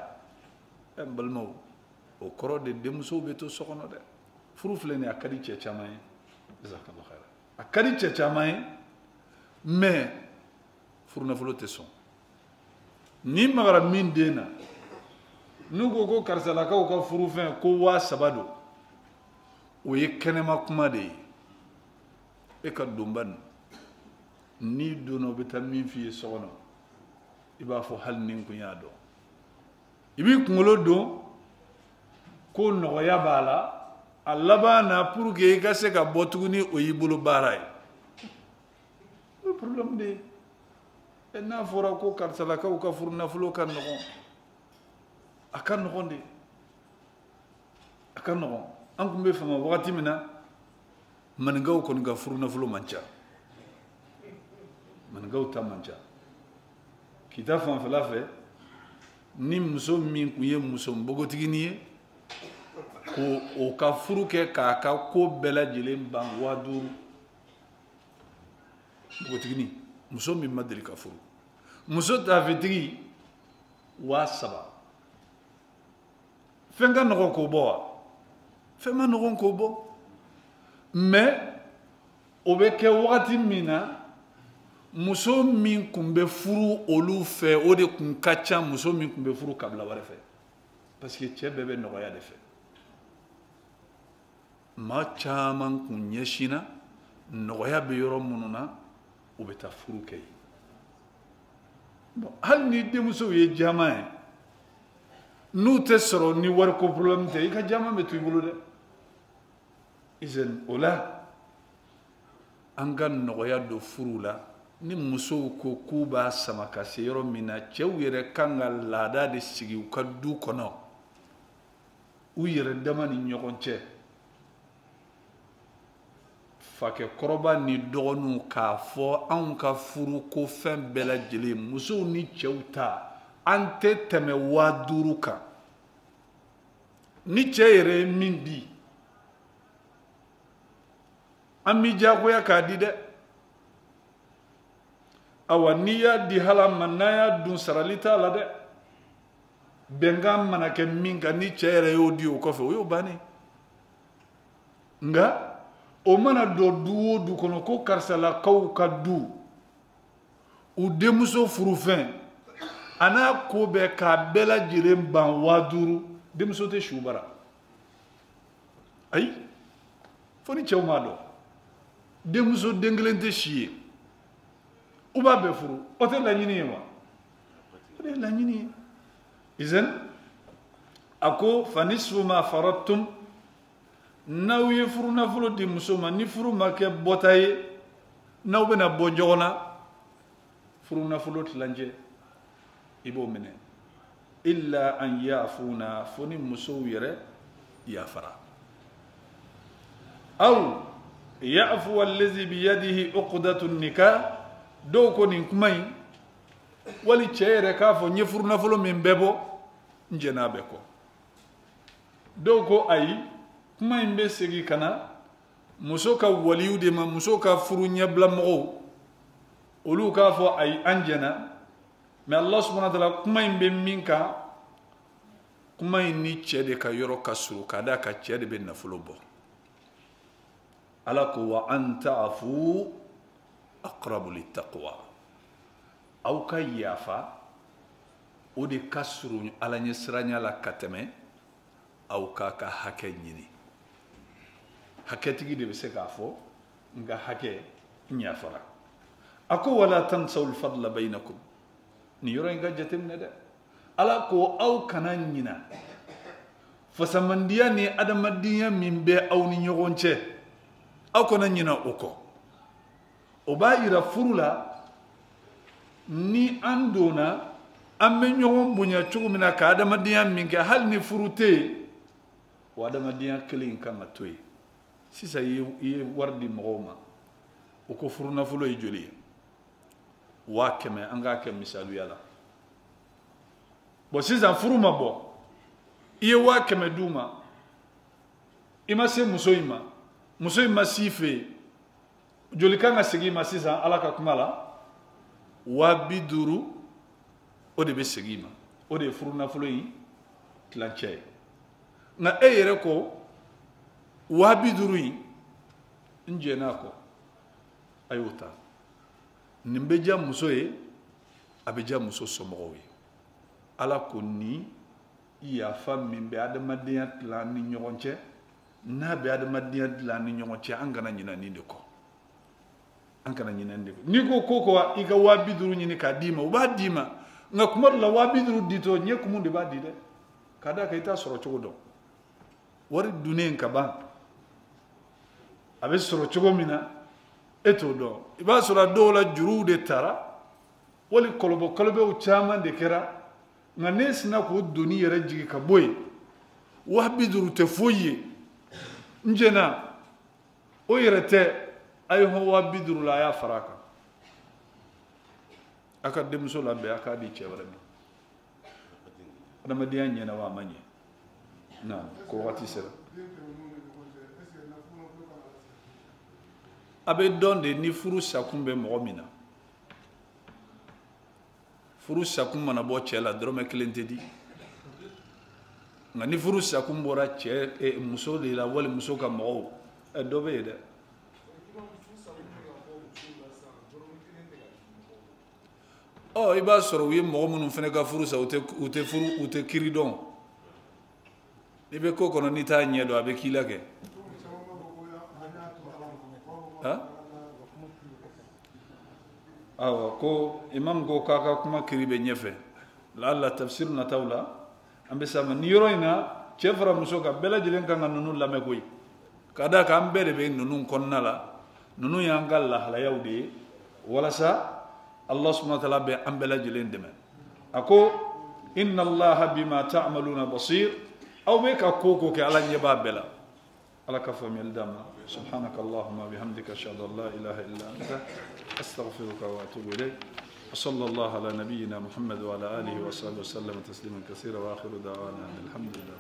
balmo o koro de muso be to sokono de furu flene akadi chechamay jazakallahu khair akadi chechamay mais furu na fulo te son ni magara min dena nugo ko karsala ka furu fen ko wa sabado o ye kenema kuma de e ka domban ni dono beta min fi sono iba fo hal nin kunya do ibi kungolo do ko no ya bala allaba na pour que ga se ka botuguni o yibulu baray problème de ena fora ko karsala ka furna fulo kan no akan no de akan no an kumbe fama wakati mina man gaw kon ga furna fulo mancha man gaw ta mancha kita fam fala fe ni muso min kuye muso mbogotigi ni ko o ka furu ke ka ko bela jilen ban waduru mbogotigi muso min madri ka furu muso ta fitigi wa saba fenga no ko bo fema no ko bo mais o be ke wakati mina muso min kumbe furu olu fe o de kun kacha muso min kumbe furu kabla wale fe parce que cɛ bɛɛ bɛ nɔgɔya de fɛ maa caman kun ɲɛsina nɔgɔya bɛ yɔrɔ minnu na u bɛ taa furu kɛ yen bon hali ni denmusow ye jama ye n'u tɛ sɔrɔ ni wariko problème tɛ i ka jama bɛ to i bolo dɛ izin o la an ka nɔgɔya don furu la ni musow ko k'u b'a sama ka se yɔrɔ min na cɛw yɛrɛ kan ka laada de sigi u ka du kɔnɔ u yɛrɛ dama ni ɲɔgɔn cɛ fakɛkɔrɔba ni dɔgɔninw k'a fɔ anw ka furu ko fɛn bɛɛ lajɛlen musow ni cɛw ta an tɛ tɛmɛ 5000 kan ni cɛ yɛrɛ ye min di an b'i diyagoya k'a di dɛ awa n'i y'a di hala ma n'a y'a dun sarali t'a la dɛ bɛnkan mana kɛ min kan ni cɛ yɛrɛ y'o di o kɔfɛ o y'o bannen nka o mana dɔ du o du kɔnɔ ko karisalakaw ka du u denmuso furufɛn a n'a ko bɛɛ k'a bɛɛ lajɛlen ban 5000 denmuso tɛ su bara ayi fo ni cɛw m'a dɔn denmuso den kelen tɛ si ye u b'a bɛɛ furu o tɛ laɲini ye wa o de ye laɲini ye izan a ko fanisfu ma faratum n'aw ye furu nafolo di muso ma ni furu ma kɛ bɔta ye n'aw bɛna bɔ ɲɔgɔn na furu nafolo tilancɛ i b'o minɛ illa an yafuna fo ni musow yɛrɛ yafara أو يعفو الذي بيده عقدة النكاح دوكو نكمي ولي تشير كافو نيفر نفلو من بيبو نجنابكو دوكو أي كما ينبسيكي كنا مسوكا وليو ديما مسوكا فرو نيبلا مغو ولو كافو أي أنجنا mais Allah subhanahu wa ta'ala kuma imbe minka kuma inni chede ka yoro kasuru kada ka chede be nafulo bo ala ko wa anta afu aqrabu littaqwa aw kayafa odi kasuru ala nyesranya la kateme aw ka hake nyini hake tigi de be se ka fo nga hake nyafara ako wala tansawul fadla bainakum ni yoro nga jatem ne de ala ko aw kana nyina fasamandiya ni adamadiya min be aw ni nyogonche aw kana nyina uko o ba ira furula ni andona amme nyogon bunya chugumina ka adamadiya min ke hal ni furute wa adamadiya kelin kama toy sisa yi wardi mogoma uko furuna fulo yi joli wa keme anga ke misalu yala bo sisan furu ma bo iye wa keme duma ima se muso ima sife joli kanga segi ma sisan ala ka kumala wa biduru o de be segi ma o de furu na fulo yi tlanche na eyere ko wa biduru yi njena ko ayota nimbeja muso ye abeja muso somogo ye ala ko ni ya fam min be adamadiya tla ni ñogonche na be adamadiya tla ni ñogonche angana ñina ni de ko angana ñina ni ko ni ko koko iga wabiduru ñini ka dima uba dima nga kuma la wabiduru dito nye kumunde ba dide kada ka ita soro chogo do wari dunen ka ba abe soro chogo mina eto do iba sura dola juru de tara wali kolobo o chaman de kera nga nesina ko duni yere jigi ka boy wabiduru te foye njena o yere te ay ho wabiduru la ya faraka aka demso la be aka di chewre mi adama diya nyena wa manye na ko wati sera abe donde ni furu sakumbe mogomina furu sakum mana bo chela drome klentedi ngani furu sakum bora che e muso de la wala muso ka mo e dobe de oh iba soro wi mogomunu fene ka furu sa ute furu ute kiridon ibe ko kono ni ta nyedo abe kilake awa ko imam go kaka kuma kiribe nyefe la alla tafsir na tawla ambe sama ni yoroina chefra musoka bela jilen kan nunu lame koy kada ka ambe be nunu konnala nunu yangal la hala yawdi wala sa allah subhanahu wa ta'ala be ambela jilen deme ako inna allah bima ta'maluna basir aw be ka koko ke ala nyeba bela ala ka famel dama سبحانك اللهم وبحمدك اشهد ان لا اله الا انت استغفرك واتوب اليك وصلى الله على نبينا محمد وعلى اله وصحبه وسلم تسليما كثيرا واخر دعوانا ان الحمد لله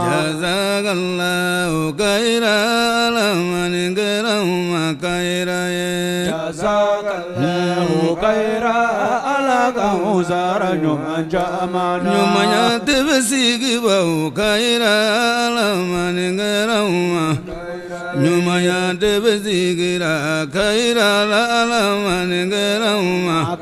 جزاك الله خيرا لمن كرم خيرا جزاك الله خيرا على كوزار نمان جامانا نمان تبسيك بو خيرا لمن كرم نمان تبسيك خيرا لمن كرم